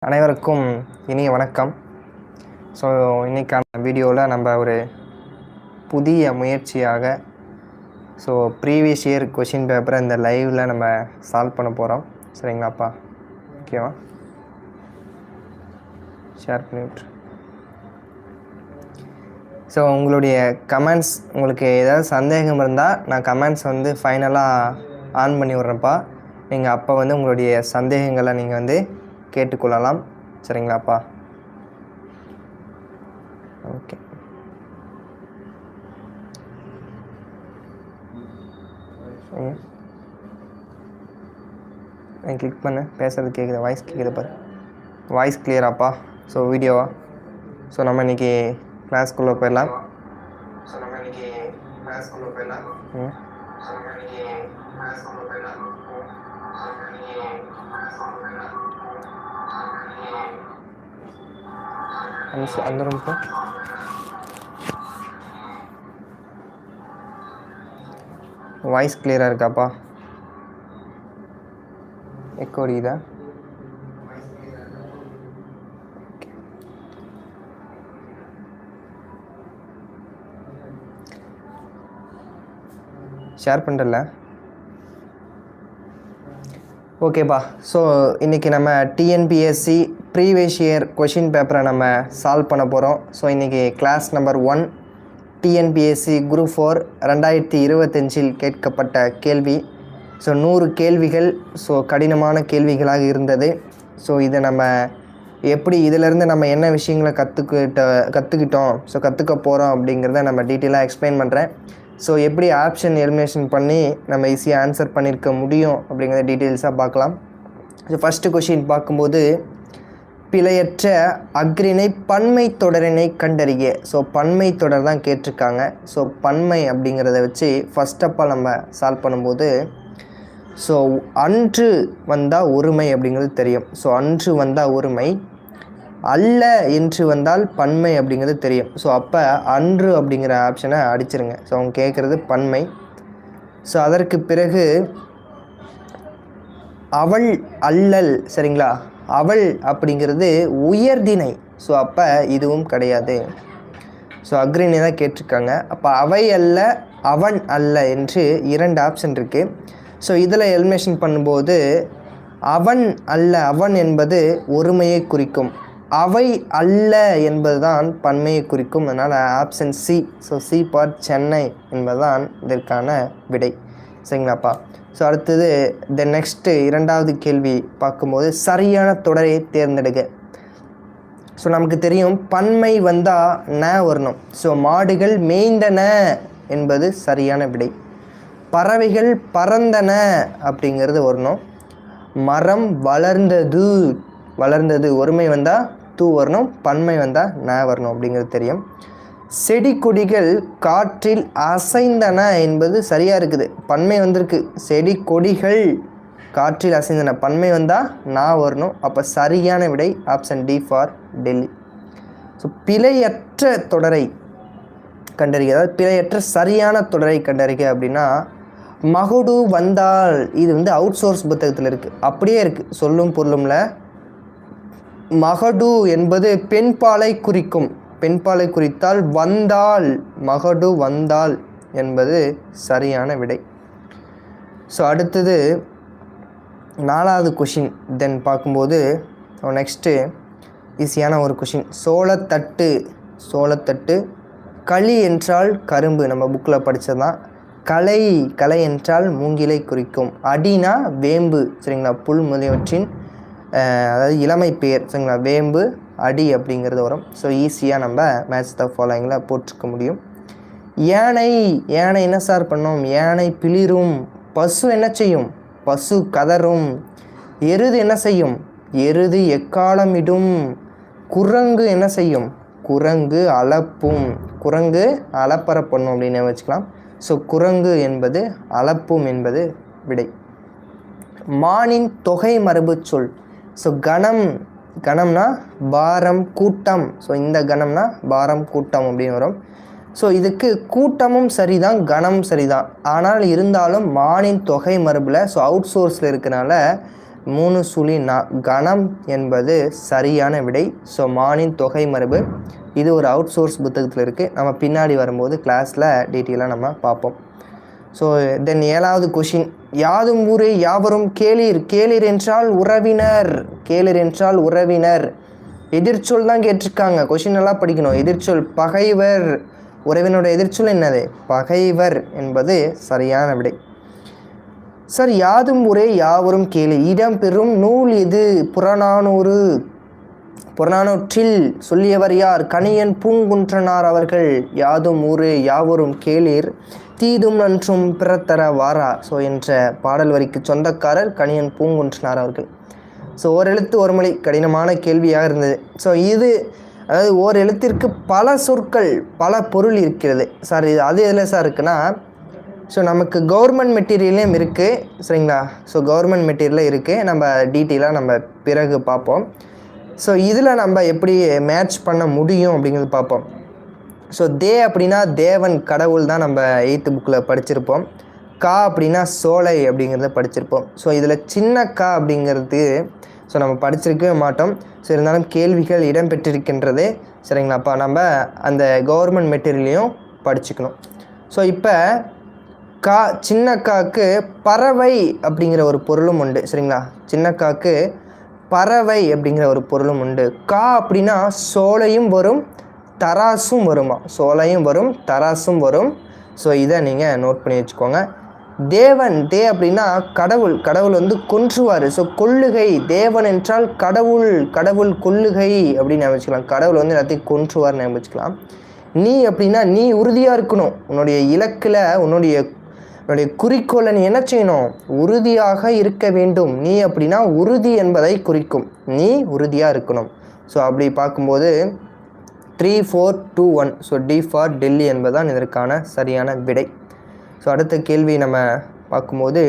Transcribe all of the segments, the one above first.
அனைவருக்கும் இனிய வணக்கம். ஸோ இன்றைக்கான வீடியோவில் நம்ம ஒரு புதிய முயற்சியாக ப்ரீவியஸ் இயர் கொஷின் பேப்பரை இந்த லைவில் நம்ம சால்வ் பண்ண போகிறோம். சரிங்களாப்பா? ஓகேவா? ஷேர் பண்ணிவிட்டு உங்களுடைய கமெண்ட்ஸ், உங்களுக்கு ஏதாவது சந்தேகம் இருந்தால் நான் கமெண்ட்ஸ் ஃபைனலாக ஆன் பண்ணி விட்றேன்ப்பா. நீங்கள் அப்போ உங்களுடைய சந்தேகங்களை நீங்கள் கேட்டுக்கொள்ளலாம். சரிங்களாப்பா? ஓகே. கிளிக் பண்ணு. பேசுறது கேட்குது, வாய்ஸ் கேட்குது பாரு. வாய்ஸ் கிளியராப்பா? வீடியோவா? நம்ம இன்றைக்கி கிளாஸ்க்குள்ளே போயிடலாம். அந்த ரூம் வாய்ஸ் கிளியராக இருக்காப்பா? எக்கோ அடிக்குதா? ஷேர் பண்ணுறல? ஓகேப்பா. இன்றைக்கி நம்ம டிஎன்பிஎஸ்சி ப்ரீவியஸ் இயர் கொஷின் பேப்பரை நம்ம சால்வ் பண்ண போகிறோம். இன்றைக்கி கிளாஸ் நம்பர் 1 டிஎன்பிஎஸ்சி குரூப் 4 2025 கேட்கப்பட்ட கேள்வி. 100 கேள்விகள். கடினமான கேள்விகளாக இருந்தது. இதை நம்ம எப்படி, இதிலேருந்து நம்ம என்ன விஷயங்களை கற்றுக்கிட்டோம், கற்றுக்க போகிறோம் அப்படிங்கிறத நம்ம டீட்டெயிலாக எக்ஸ்பிளைன் பண்ணுறேன். எப்படி ஆப்ஷன் எலிமினேஷன் பண்ணி நம்ம ஈஸியாக ஆன்சர் பண்ணியிருக்க முடியும் அப்படிங்கிறத டீட்டெயில்ஸாக பார்க்கலாம். ஃபஸ்ட்டு கொஷின் பார்க்கும்போது, பிழையற்ற அஃறிணை பன்மை தொடரினை கண்டறிய. பன்மை தொடர் தான் கேட்டிருக்காங்க. பன்மை அப்படிங்கிறத வச்சு ஃபஸ்ட் ஆஃப் ஆல் நம்ம சால்வ் பண்ணும்போது அன்று வந்தால் ஒருமை அப்படிங்கிறது தெரியும். அன்று வந்தால் ஒருமை, அல்ல என்று வந்தால் பன்மை அப்படிங்கிறது தெரியும். அப்போ அன்று அப்படிங்கிற ஆப்ஷனை அடிச்சிருங்க. அவங்க கேட்குறது பன்மை. அதற்கு பிறகு அவள் அல்லல். சரிங்களா? அவள் அப்படிங்கிறது உயர்திணை. அப்போ இதுவும் கிடையாது. அஃறிணை தான் கேட்டிருக்காங்க. அப்போ அவை அல்ல, அவன் அல்ல என்று 2 ஆப்ஷன் இருக்குது. இதில் எலிமினேஷன் பண்ணும்போது அவன் அல்ல, அவன் என்பது ஒருமையை குறிக்கும், அவை அல்ல என்பது தான் பன்மையை குறிக்கும். அதனால் option C. C part Chennai என்பதுதான் இதற்கான விடை. சரிங்களாப்பா? அடுத்தது நெக்ஸ்ட்டு 2வது கேள்வி பார்க்கும்போது, சரியான தொடரை தேர்ந்தெடுக்க. நமக்கு தெரியும் பன்மை வந்தால் ந வரணும். மாடுகள் மேய்ந்தன என்பது சரியான விடை. பறவைகள் பறந்தன அப்படிங்கிறது வரணும். மரம் வளர்ந்தது, வளர்ந்தது ஒருமை வந்தால் தூ வரணும், பன்மை வந்தால் ந வரணும் அப்படிங்கிறது தெரியும். செடி கொடிகள் காற்றில் அசைந்தன என்பது சரியாக இருக்குது. பன்மை வந்திருக்கு. செடி கொடிகள் காற்றில் அசைந்தன, பன்மை வந்தால் நா வரணும். அப்போ சரியான விடை ஆப்ஷன் டி ஃபார் டெல்லி. பிழையற்ற தொடரை கண்டறிக, அதாவது பிழையற்ற சரியான தொடரை கண்டறிக அப்படின்னா, மகுடு வந்தால், இது அவுட் சோர்ஸ் புத்தகத்தில் இருக்குது, அப்படியே இருக்குது. சொல்லும் பொருளும்ல மகடு என்பது பெண்பாலை குறிக்கும். பெண்பாலை குறித்தால் வந்தால், மகடு வந்தால் என்பது சரியான விடை. அடுத்தது 4வது கொஷின் பார்க்கும்போது நெக்ஸ்ட்டு ஈஸியான ஒரு கொஷின். சோளத்தட்டு. சோளத்தட்டு. களி என்றால் கரும்பு, நம்ம புக்கில் படித்ததான். களை, களை என்றால் மூங்கிலை குறிக்கும். அடினா வேம்பு. சரிங்களா? புல் முதலியவற்றின் அதாவது இளமை பெயர். சரிங்களா? வேம்பு, அடி அப்படிங்கிறது வரும். ஈஸியாக நம்ம மேட்ச் த ஃபாலோயிங்கில் போட்டிருக்க முடியும். யானை. யானை என்ன சார் பண்ணோம்? யானை பிளிரும். பசு என்ன செய்யும்? பசு கதரும். எருது என்ன செய்யும்? எருது எக்காலமிடும். குரங்கு என்ன செய்யும்? குரங்கு அளப்பும். குரங்கு அளப்பற பண்ணும் அப்படின்னு வச்சுக்கலாம். குரங்கு என்பது அளப்பும் என்பது விடை. மானின் தொகை மரபு சொல். கணம். கணம்னா பாரம், கூட்டம். இந்த கணம்னா பாரம், கூட்டம் அப்படின்னு வரும். இதுக்கு கூட்டமும் சரிதான், கணம் சரிதான். ஆனால் இருந்தாலும் மானின் தொகை மரபில் அவுட் சோர்ஸில் இருக்கனால 3 கணம் என்பது சரியான விடை. ஸோ மானின் தொகை மரபு இது ஒரு அவுட் சோர்ஸ் புத்தகத்தில் இருக்குது. நம்ம பின்னாடி வரும்போது கிளாஸில் டீட்டெயிலாக நம்ம பார்ப்போம். ஸோ தென் 7வது கொஷின், யாதும் ஊரே யாவரும் கேளீர். கேளீர் என்றால் உறவினர். கேளீர் என்றால் உறவினர். எதிர்ச்சொல் தான் கேட்டிருக்காங்க. கொஷின் எல்லாம் படிக்கணும். எதிர்ச்சொல் பகைவர். உறவினோட எதிர்ச்சொல் என்னது? பகைவர் என்பது சரியான விடை. சார், யாதும் ஊரே யாவரும் கேளு இடம்பெறும் நூல் எது? புறநானூறு. புறநானூற்றில் சொல்லியவர் யார்? கணியன் பூங்குன்றனார் அவர்கள். யாதும் ஊரே யாவரும் கேளீர் தீதும் நன்றும் பிறத்தர வாரா ஸோ என்ற பாடல் வரிக்கு சொந்தக்காரர் கணியன் பூங்குன்றனார் அவர்கள். ஸோ ஓர் எழுத்து ஒரு மொழி கடினமான கேள்வியாக இருந்தது. ஸோ இது அதாவது ஓர் எழுத்திற்கு பல சொற்கள் பல பொருள் இருக்கிறது. சார் இது அது எதில் சார் இருக்குன்னா, ஸோ நமக்கு கவர்மெண்ட் மெட்டீரியலையும் இருக்குது சரிங்களா. ஸோ கவர்மெண்ட் மெட்டீரியலும் இருக்குது. நம்ம டீட்டெயிலாக நம்ம பிறகு பார்ப்போம். ஸோ இதில் நம்ம எப்படி மேட்ச் பண்ண முடியும் அப்படிங்கிறது பார்ப்போம். ஸோ அப்படின்னா தேவன் கடவுள் தான் நம்ம 8th புக்கில் படிச்சிருப்போம். கா அப்படின்னா சோலை அப்படிங்கிறத படிச்சிருப்போம். ஸோ இதில் சின்ன கா அப்படிங்கிறது ஸோ நம்ம படிச்சிருக்கவே மாட்டோம். ஸோ இருந்தாலும் கேள்விகள் இடம்பெற்றிருக்கின்றது சரிங்களா. அப்போ நம்ம அந்த கவர்மெண்ட் மெட்டீரியலையும் படிச்சுக்கணும். ஸோ இப்போ கா சின்ன காக்கு பறவை அப்படிங்கிற ஒரு பொருளும் உண்டு சரிங்களா. சின்ன காக்கு பறவை அப்படிங்கிற ஒரு பொருளும் உண்டு. கா அப்படின்னா சோலையும் வரும் தராசும் வருமா. சோலையும் வரும் தராசும் வரும். ஸோ இதை நீங்கள் நோட் பண்ணி வச்சுக்கோங்க. தேவன் அப்படின்னா கடவுள். கடவுள் வந்து கொன்றுவார். ஸோ கொல்லுகை. தேவன் என்றால் கடவுள். கடவுள் கொல்லுகை அப்படின்னு நினைச்சுக்கலாம். கடவுள் வந்து எல்லாத்தையும் கொன்றுவார்னு நினைச்சுக்கலாம். நீ அப்படின்னா நீ உறுதியாக இருக்கணும். உன்னுடைய இலக்கில் உன்னுடைய குறிக்கோளை நீ என்ன செய்யணும்? உறுதியாக இருக்க வேண்டும். நீ அப்படின்னா உறுதி என்பதை குறிக்கும். நீ உறுதியாக இருக்கணும். ஸோ அப்படி பார்க்கும்போது 3, 4, 2, 1 ஸோ டி ஃபார் டெல்லி என்பதுதான் இதற்கான சரியான விடை. ஸோ அடுத்த கேள்வி நம்ம பார்க்கும்போது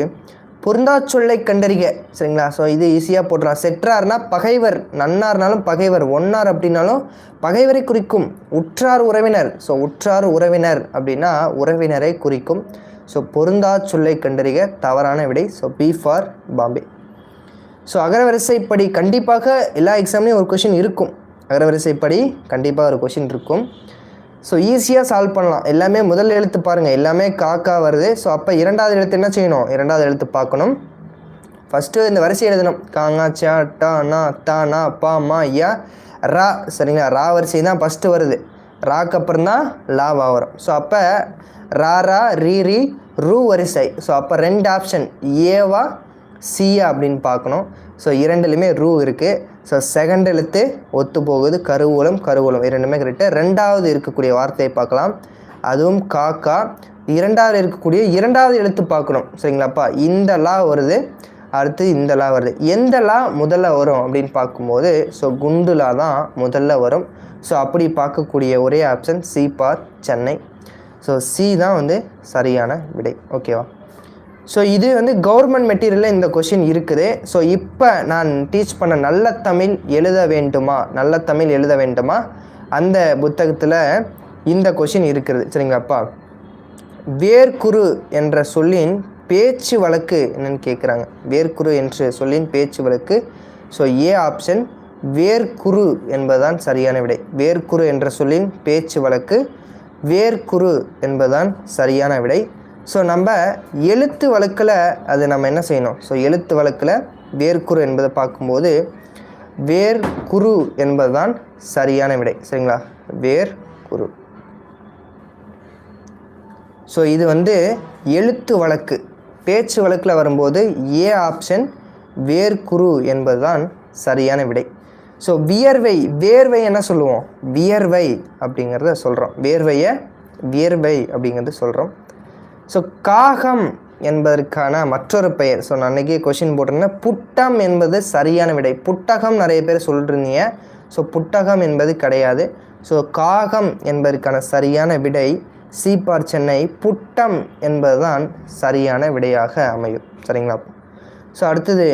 பொருந்தா சொல்லை கண்டறிக சரிங்களா. ஸோ இது ஈஸியாக போட்டுடலாம். செற்றார்னா பகைவர், நன்னார்னாலும் பகைவர், ஒன்னார் அப்படின்னாலும் பகைவரை குறிக்கும். உற்றார் உறவினர். ஸோ உற்றார் உறவினர் அப்படின்னா உறவினரை குறிக்கும். ஸோ பொருந்தா சொல்லை கண்டறிக தவறான விடை. So B for Bombay. So அகரவரிசைப்படி கண்டிப்பாக எல்லா எக்ஸாம்லேயும் ஒரு கொஷின் இருக்கும். அகரவரிசைப்படி கண்டிப்பாக ஒரு கொஷின் இருக்கும். ஸோ ஈஸியாக சால்வ் பண்ணலாம். எல்லாமே முதல் எழுத்து பாருங்கள், எல்லாமே காக்கா வருது. ஸோ அப்போ 2வது எழுத்து என்ன செய்யணும்? 2வது எழுத்து பார்க்கணும். ஃபஸ்ட்டு இந்த வரிசை எழுதணும். காங்கா சா டா நா தா நா பா மா யா ரா சரிங்களா. ரா வரிசை தான் ஃபஸ்ட்டு வருது. ராக்கு அப்புறம் தான் லாவா வரும். ஸோ அப்போ ரா ரா ரீ ரீ ரூ வரிசை. ஸோ அப்போ 2 ஆப்ஷன் ஏவா சியா அப்படின்னு பார்க்கணும். ஸோ 2லையுமே ரூ இருக்குது. ஸோ செகண்ட் எழுத்து ஒத்து போகுது. கருவூலம் கருவூலம் இரண்டுமே கரெக்டு. 2வது இருக்கக்கூடிய வார்த்தையை பார்க்கலாம். அதுவும் காக்கா. 2வது இருக்கக்கூடிய 2வது எழுத்து பார்க்கணும் சரிங்களாப்பா. இந்த லா வருது, அடுத்து இந்த லா வருது. எந்த லா முதல்ல வரும் அப்படின்னு பார்க்கும்போது ஸோ குண்டு லா தான் முதல்ல வரும். ஸோ அப்படி பார்க்கக்கூடிய ஒரே option C for Chennai. So C தான் வந்து சரியான விடை. ஓகேவா. ஸோ இது வந்து கவர்மெண்ட் மெட்டீரியலில் இந்த கொஷின் இருக்குது. ஸோ இப்போ நான் டீச் பண்ண நல்ல தமிழ் எழுத வேண்டுமா அந்த புத்தகத்தில் இந்த கொஷின் இருக்குது சரிங்களாப்பா. வேர்க்குரு என்ற சொல்லின் பேச்சு வழக்கு என்னன்னு கேட்குறாங்க. வேர்க்குரு என்ற சொல்லின் பேச்சு வழக்கு. ஸோ ஏ ஆப்ஷன் வேர்க்குரு என்பதுதான் சரியான விடை. வேர்க்குரு என்ற சொல்லின் பேச்சு வழக்கு வேர்க்குரு என்பதுதான் சரியான விடை. ஸோ நம்ம எழுத்து வழக்கில் அது நம்ம என்ன செய்யணும்? ஸோ எழுத்து வழக்கில் வேர்க்குரு என்பதை பார்க்கும்போது வேர்க்குரு என்பதுதான் சரியான விடை சரிங்களா. வேர்க்குரு. ஸோ இது வந்து எழுத்து வழக்கு. பேச்சு வழக்கில் வரும்போது ஏ ஆப்ஷன் வேர்க்குரு என்பதுதான் சரியான விடை. ஸோ வேர்வை என்ன சொல்லுவோம்? வியர்வை அப்படிங்கிறத சொல்கிறோம். வியர்வை அப்படிங்கிறது சொல்கிறோம். ஸோ காகம் என்பதற்கான மற்றொரு பெயர். ஸோ நான் அன்றைக்கி கொஷின் போட்டிருந்தேன். புட்டம் என்பது சரியான விடை. புட்டகம் நிறைய பேர் சொல்கிறீங்க. ஸோ புட்டகம் என்பது கிடையாது. ஸோ காகம் என்பதற்கான சரியான விடை சி ஃபார் சென்னை. புட்டம் என்பதுதான் சரியான விடையாக அமையும் சரிங்களா. ஸோ அடுத்தது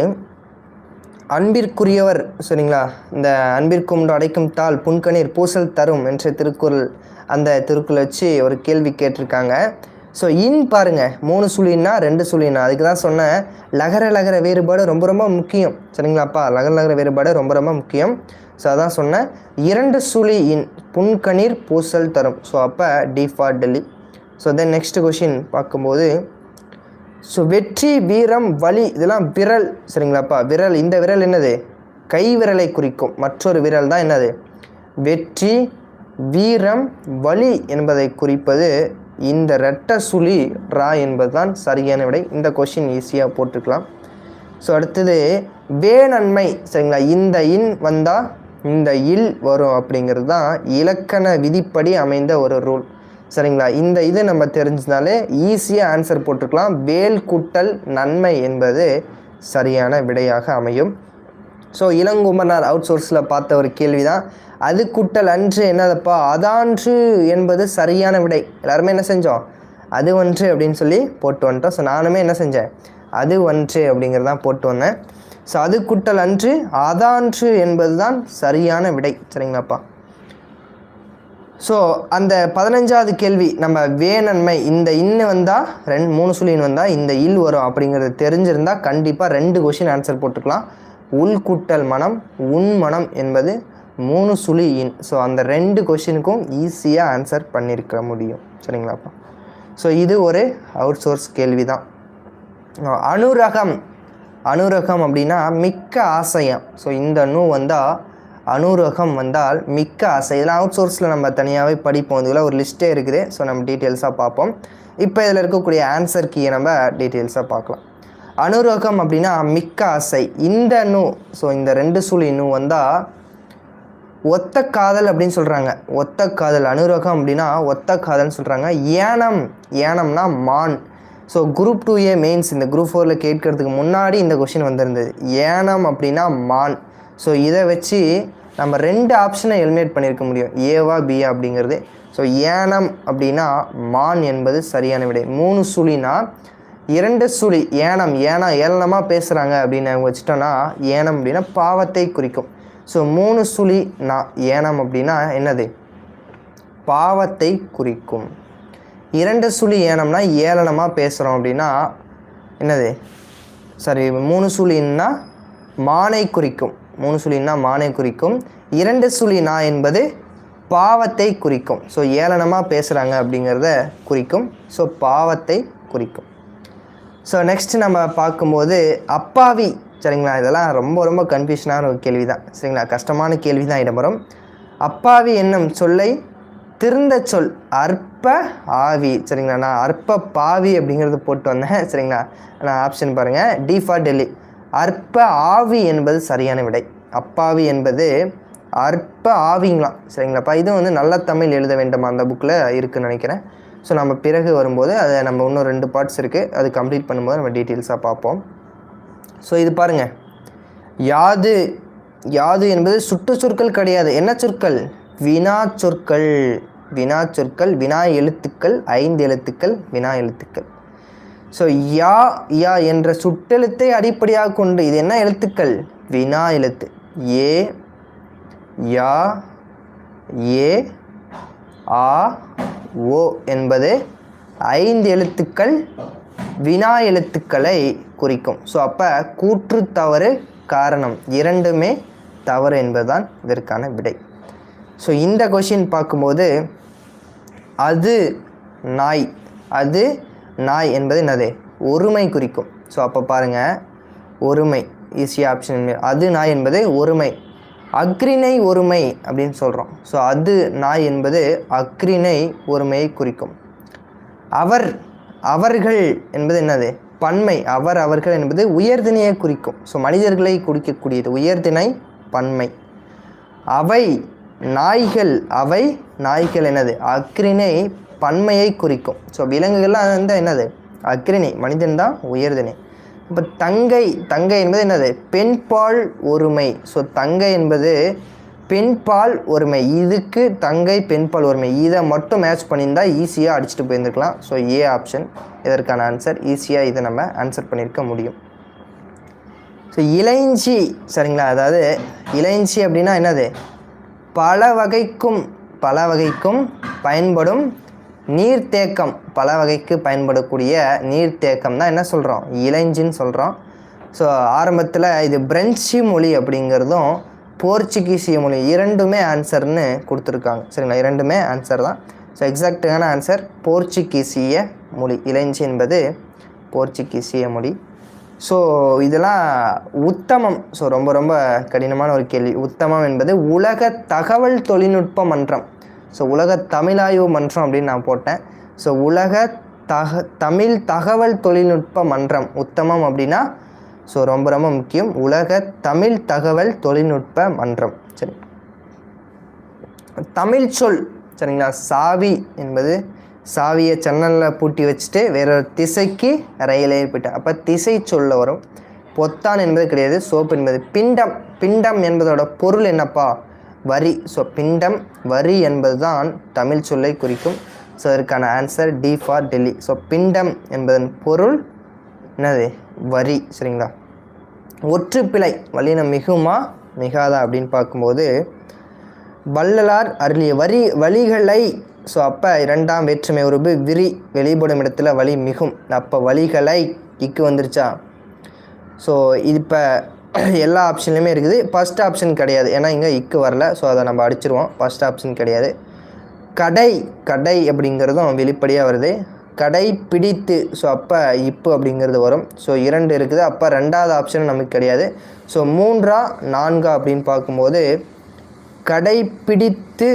அன்பிற்குரியவர் சரிங்களா. இந்த அன்பிற்கும் அடைக்கும் தாள் புன்கணீர் பூசல் தரும் என்ற திருக்குறள், அந்த திருக்குறள் வச்சு ஒரு கேள்வி கேட்டிருக்காங்க. ஸோ இன் பாருங்கள் 3 சுழின்னா 2 சுழின்னா அதுக்கு தான் சொன்னேன் லகர லகர வேறுபாடு ரொம்ப ரொம்ப முக்கியம் சரிங்களாப்பா. லகர லகர வேறுபாடு ரொம்ப ரொம்ப முக்கியம். ஸோ அதான் சொன்னேன் 2 சுழி இன் புன்கணீர் பூசல் தரும். ஸோ அப்போ D for Delhi. So then next question பார்க்கும்போது ஸோ வெற்றி வீரம் வலி இதெல்லாம் விரல் சரிங்களாப்பா. விரல் இந்த விரல் என்னது கை விரலை குறிக்கும் மற்றொரு விரல் தான் என்னது வெற்றி வீரம் வலி என்பதை குறிப்பது இந்த இரட்டை சுழி ரா என்பது தான் சரியான விடை. இந்த கொஷின் ஈஸியாக போட்டுக்கலாம். ஸோ அடுத்தது வேநன்மை சரிங்களா. இந்த இன் வந்தால் இந்த இல் வரும் அப்படிங்கிறது தான் இலக்கண விதிப்படி அமைந்த ஒரு ரூல் சரிங்களா. இந்த இது நம்ம தெரிஞ்சதுனாலே ஈஸியாக ஆன்சர் போட்டுக்கலாம். வேல் கூட்டல் நன்மை என்பது சரியான விடையாக அமையும். ஸோ இளங்குமரனார் அவுட் சோர்ஸில் பார்த்த ஒரு கேள்வி தான். அது கூட்டல் அன்று என்னதப்பா அதான்று என்பது சரியான விடை. எல்லாருமே என்ன செஞ்சோம் அது ஒன்று அப்படின்னு சொல்லி போட்டு வந்துட்டோம். ஸோ நானுமே என்ன செஞ்சேன் அது ஒன்று அப்படிங்கிறதான் போட்டு வந்தேன். ஸோ அது கூட்டல் அன்று அதான்று என்பது தான் சரியான விடை சரிங்களாப்பா. ஸோ அந்த 15வது கேள்வி நம்ம வேநன்மை இந்த இன்னு வந்தால் 3 சுழின்னு வந்தால் இந்த இல் வரும் அப்படிங்கிறது தெரிஞ்சிருந்தால் கண்டிப்பாக 2 கொஷின் ஆன்சர் போட்டுக்கலாம். உள் கூட்டல் மனம் உன் மனம் என்பது 3 சுழி இன். ஸோ அந்த 2 கொஷினுக்கும் ஈஸியாக ஆன்சர் பண்ணியிருக்க முடியும் சரிங்களாப்பா. ஸோ இது ஒரு அவுட் சோர்ஸ் கேள்வி தான். அனுரகம் அனுரகம் அப்படின்னா மிக்க ஆசையம். ஸோ இந்த நூ வந்தால் அனுரகம் வந்தால் மிக்க ஆசை. இதெல்லாம் அவுட் சோர்ஸில் நம்ம தனியாகவே படிப்போம். இதுல ஒரு லிஸ்ட்டே இருக்குது. ஸோ நம்ம டீட்டெயில்ஸாக பார்ப்போம். இப்போ இதில் இருக்கக்கூடிய ஆன்சர் கீயை நம்ம டீட்டெயில்ஸாக பார்க்கலாம். அனுரகம் அப்படின்னா மிக்க ஆசை. இந்த நூ ஸோ இந்த 2 சுழி நூ வந்தால் ஒத்த காதல் அப்படின்னு சொல்கிறாங்க. ஒத்த காதல் அனுரகம் அப்படின்னா ஒத்த காதல்னு சொல்கிறாங்க. ஏனம் ஏனம்னா மான். ஸோ குரூப் 2A மெயின்ஸ் இந்த குரூப் 4ல் கேட்கறதுக்கு முன்னாடி இந்த கொஷின் வந்திருந்தது. ஏனம் அப்படின்னா மான். ஸோ இதை வச்சு நம்ம 2 ஆப்ஷனை எலிமினேட் பண்ணியிருக்க முடியும் ஏவா பியா அப்படிங்கிறது. ஸோ ஏனம் அப்படின்னா மான் என்பது சரியான விடை. 3 சுழினா 2 சுழி ஏனம் ஏளனமாக பேசுகிறாங்க அப்படின்னு வச்சுட்டோன்னா ஏனம் அப்படின்னா பாவத்தை குறிக்கும். ஸோ 3 சுழி ஏனம் அப்படின்னா என்னது பாவத்தை குறிக்கும். 2 சுழி ஏனம்னா ஏளனமாக பேசுகிறோம் அப்படின்னா என்னது 3 சுழின்னா மானை குறிக்கும். 3 சுழின்னா மானை குறிக்கும். 2 சுழி என்பது பாவத்தை குறிக்கும். ஸோ ஏளனமாக பேசுகிறாங்க அப்படிங்கிறத குறிக்கும். ஸோ பாவத்தை குறிக்கும். ஸோ நெக்ஸ்ட் நம்ம பார்க்கும்போது அப்பாவி சரிங்களா. இதெல்லாம் ரொம்ப ரொம்ப கன்ஃபியூஷனான ஒரு கேள்வி தான் சரிங்களா. கஷ்டமான கேள்வி தான் இடம்பெறும். அப்பாவி என்னும் சொல்லை திருந்த சொல் அற்ப ஆவி சரிங்களா. நான் அற்ப பாவி அப்படிங்கிறது போட்டு வந்தேன் சரிங்களா. நான் ஆப்ஷன் பாருங்கள் டி ஃபார் டெல்லி. அற்ப ஆவி என்பது சரியான விடை. அப்பாவி என்பது அற்ப ஆவிங்களாம் சரிங்களாப்பா. இது வந்து நல்ல தமிழ் எழுத வேண்டும் அந்த புக்கில் இருக்குதுன்னு நினைக்கிறேன். ஸோ நம்ம பிறகு வரும்போது அதை நம்ம இன்னும் 2 பார்ட்ஸ் இருக்குது. அது கம்ப்ளீட் பண்ணும்போது நம்ம டீட்டெயில்ஸாக பார்ப்போம். ஸோ இது பாருங்கள் யாது யாது என்பது சுட்டு சொற்கள் கிடையாது. என்ன சொற்கள் வினா சொற்கள். வினா சொற்கள் வினா எழுத்துக்கள் 5 எழுத்துக்கள் வினா எழுத்துக்கள். ஸோ யா யா என்ற சுட்டெழுத்தை அடிப்படையாக கொண்டு இது என்ன எழுத்துக்கள் வினா எழுத்து. ஏ யா ஏ ஆ ஓ என்பது 5 எழுத்துக்கள் வினா எழுத்துக்களை குறிக்கும். ஸோ அப்போ கூற்று தவறு காரணம் இரண்டுமே தவறு என்பதுதான் இதற்கான விடை. ஸோ இந்த கொஷின் பார்க்கும்போது அது நாய் அது நாய் என்பது என்னது ஒருமை குறிக்கும். ஸோ அப்போ பாருங்கள் ஒருமை ஈஸியாக ஆப்ஷன். அது நாய் என்பது ஒருமை. அக்ரிணை ஒருமை அப்படின்னு சொல்கிறோம். ஸோ அது நாய் என்பது அக்ரிணை ஒருமையை குறிக்கும். அவர் அவர்கள் என்பது என்னது பன்மை. அவர் அவர்கள் என்பது உயர்திணையை குறிக்கும். ஸோ மனிதர்களை குறிக்கக்கூடியது உயர்திணை பன்மை. அவை நாய்கள் அவை நாய்கள் என்னது அக்ரிணை பன்மையை குறிக்கும். ஸோ விலங்குகள்லாம் வந்து என்னது அக்ரிணை. மனிதன் தான் உயர்திணை. இப்போ தங்கை தங்கை என்பது என்னது பெண்பால் ஒருமை. ஸோ தங்கை என்பது பெண்பால் ஒருமை. இதுக்கு தங்கை பெண்பால் ஒருமை இதை மட்டும் மேட்ச் பண்ணியிருந்தால் ஈஸியாக அடிச்சுட்டு போயிருந்துருக்கலாம். ஸோ ஏ ஆப்ஷன் இதற்கான ஆன்சர். ஈஸியாக இதை நம்ம ஆன்சர் பண்ணியிருக்க முடியும். ஸோ இளைஞ்சி சரிங்களா. அதாவது இளைஞ்சி அப்படின்னா என்னது பல வகைக்கும் பயன்படும் நீர்த்தேக்கம் பல வகைக்கு பயன்படக்கூடிய நீர்த்தேக்கம் தான் என்ன சொல்கிறோம், இலஞ்சின்னு சொல்கிறோம். ஸோ ஆரம்பத்தில் இது பிரெஞ்சு மொழி அப்படிங்கிறதும் போர்ச்சுகீசிய மொழி இரண்டுமே ஆன்சர்னு கொடுத்துருக்காங்க. சரிங்களா, இரண்டுமே ஆன்சர் தான். ஸோ எக்ஸாக்டான ஆன்சர் போர்ச்சுகீசிய மொழி. இலஞ்சி என்பது போர்ச்சுகீசிய மொழி. ஸோ இதெல்லாம் உத்தமம். ஸோ ரொம்ப ரொம்ப கடினமான ஒரு கேள்வி. உத்தமம் என்பது உலக தகவல் தொழில்நுட்ப மன்றம். ஸோ உலக தமிழாய்வு மன்றம் அப்படின்னு நான் போட்டேன். ஸோ உலக தமிழ் தகவல் தொழில்நுட்ப மன்றம் உத்தமம் அப்படின்னா ஸோ ரொம்ப ரொம்ப முக்கியம். உலக தமிழ் தகவல் தொழில்நுட்ப மன்றம். சரி, தமிழ் சொல் சரிங்களா. சாவி என்பது சாவியை ஜன்னலில் பூட்டி வச்சுட்டு வேறொரு திசைக்கு ரயிலே போயிட்டேன், அப்போ திசை சொல்ல வரும். பொத்தான் என்பது கிடையாது. சோப்பு என்பது பிண்டம். பிண்டம் என்பதோட பொருள் என்னப்பா, வரி. ஸோ பிண்டம் வரி என்பது தான் தமிழ் சொல்லை குறிக்கும். ஸோ இதற்கான answer D for Delhi. So பிண்டம் என்பதன் பொருள் என்னது, வரி. சரிங்களா. ஒற்றுப்பிழை வல்லினம் மிகுமா மிகாதா அப்படின்னு பார்க்கும்போது வள்ளலார் அருளிய வழிகளை. ஸோ அப்போ இரண்டாம் வேற்றுமை உருபு விரி வெளிப்படும் இடத்துல வழி மிகும். அப்போ வழிகளை இக்கு வந்துருச்சா. ஸோ இது இப்போ எல்லா ஆப்ஷன்லையுமே இருக்குது. ஃபஸ்ட் ஆப்ஷன் கிடையாது, ஏன்னா இங்கே இக்கு வரல. ஸோ அதை நம்ம அடிச்சிருவோம். ஃபஸ்ட் ஆப்ஷன் கிடையாது. கடை கடை அப்படிங்கிறதும் வெளிப்படையாக வருது. கடை பிடித்து. ஸோ அப்போ இப்பு அப்படிங்கிறது வரும். ஸோ 2 இருக்குது. அப்போ ரெண்டாவது ஆப்ஷன் நமக்கு கிடையாது. ஸோ 3ஆ 4ஆ அப்படின்னு பார்க்கும்போது கடை பிடித்து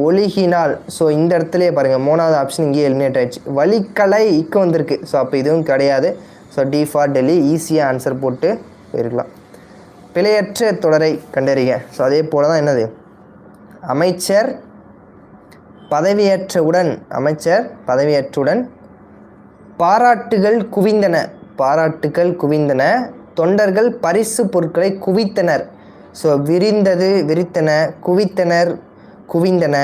ஒழுகினால். ஸோ இந்த இடத்துலையே பாருங்கள், 3வது ஆப்ஷன் இங்கேயே எலிமினேட் ஆகிடுச்சு. வழிக்கலை இக்கு வந்திருக்கு. ஸோ அப்போ இதுவும் கிடையாது. So D for Delhi. ஈஸியாக ஆன்சர் போட்டு போயிருக்கலாம். பிழையற்ற தொடரை கண்டறிக. ஸோ அதே போல் தான் என்னது, அமைச்சர் பதவியேற்றவுடன் பாராட்டுகள் குவிந்தன. தொண்டர்கள் பரிசு பொருட்களை குவித்தனர். ஸோ விரிந்தது விரித்தன, குவித்தனர் குவிந்தன,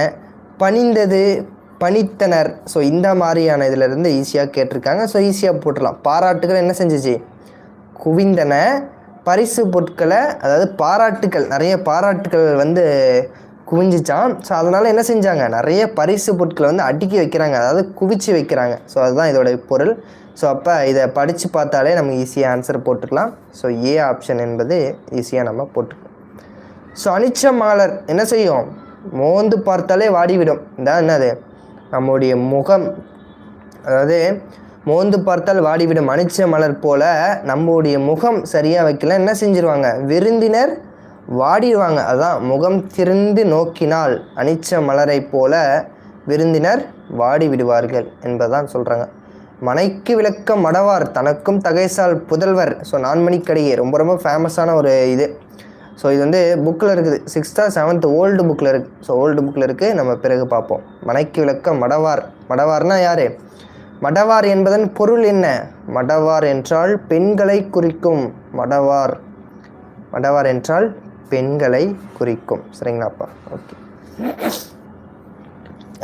பணிந்தது பணித்தனர். ஸோ இந்த மாதிரியான இதிலிருந்து ஈஸியாக கேட்டிருக்காங்க. ஸோ ஈஸியாக போட்டுடலாம். பாராட்டுகள் என்ன செஞ்சிச்சு, குவிந்தன. பரிசு பொருட்களை, அதாவது பாராட்டுக்கள், நிறைய பாராட்டுக்கள் குவிஞ்சிச்சான். ஸோ அதனால் என்ன செஞ்சாங்க, நிறைய பரிசு பொருட்களை அடுக்கி வைக்கிறாங்க, அதாவது குவிச்சு வைக்கிறாங்க. ஸோ அதுதான் இதோட பொருள். ஸோ அப்போ இதை படித்து பார்த்தாலே நம்ம ஈஸியாக ஆன்சர் போட்டுக்கலாம். ஸோ ஏ ஆப்ஷன் என்பது ஈஸியாக நம்ம போட்டுக்கலாம். ஸோ அனிச்ச மலர் என்ன செய்யும், மோந்து பார்த்தாலே வாடிவிடும். இதான் என்னது, நம்முடைய முகம், அதாவது மோந்து பார்த்தால் வாடிவிடும். அனிச்ச மலர் போல் நம்முடைய முகம் சரியாக வைக்கல என்ன செஞ்சிருவாங்க, விருந்தினர் வாடிடுவாங்க. அதான் முகம் திறந்து நோக்கினால் அனிச்ச மலரை போல விருந்தினர் வாடி விடுவார்கள் என்பதான் சொல்கிறாங்க. மனைக்கு விளக்கம் மடவார் தனக்கும் தகைசால் புதல்வர். ஸோ 4 மணிக்கடிகை ரொம்ப ரொம்ப ஃபேமஸான ஒரு இது. ஸோ இது புக்கில் இருக்குது, 6th or 7th ஓல்டு புக்கில் இருக்குது. ஸோ ஓல்டு புக்கில் இருக்குது, நம்ம பிறகு பார்ப்போம். மனைக்கு விளக்கம் மடவார். மடவார்னா யார், மடவார் என்பதன் பொருள் என்ன, மடவார் என்றால் பெண்களை குறிக்கும். மடவார் என்றால் பெண்களை குறிக்கும். சரிங்களாப்பா, ஓகே.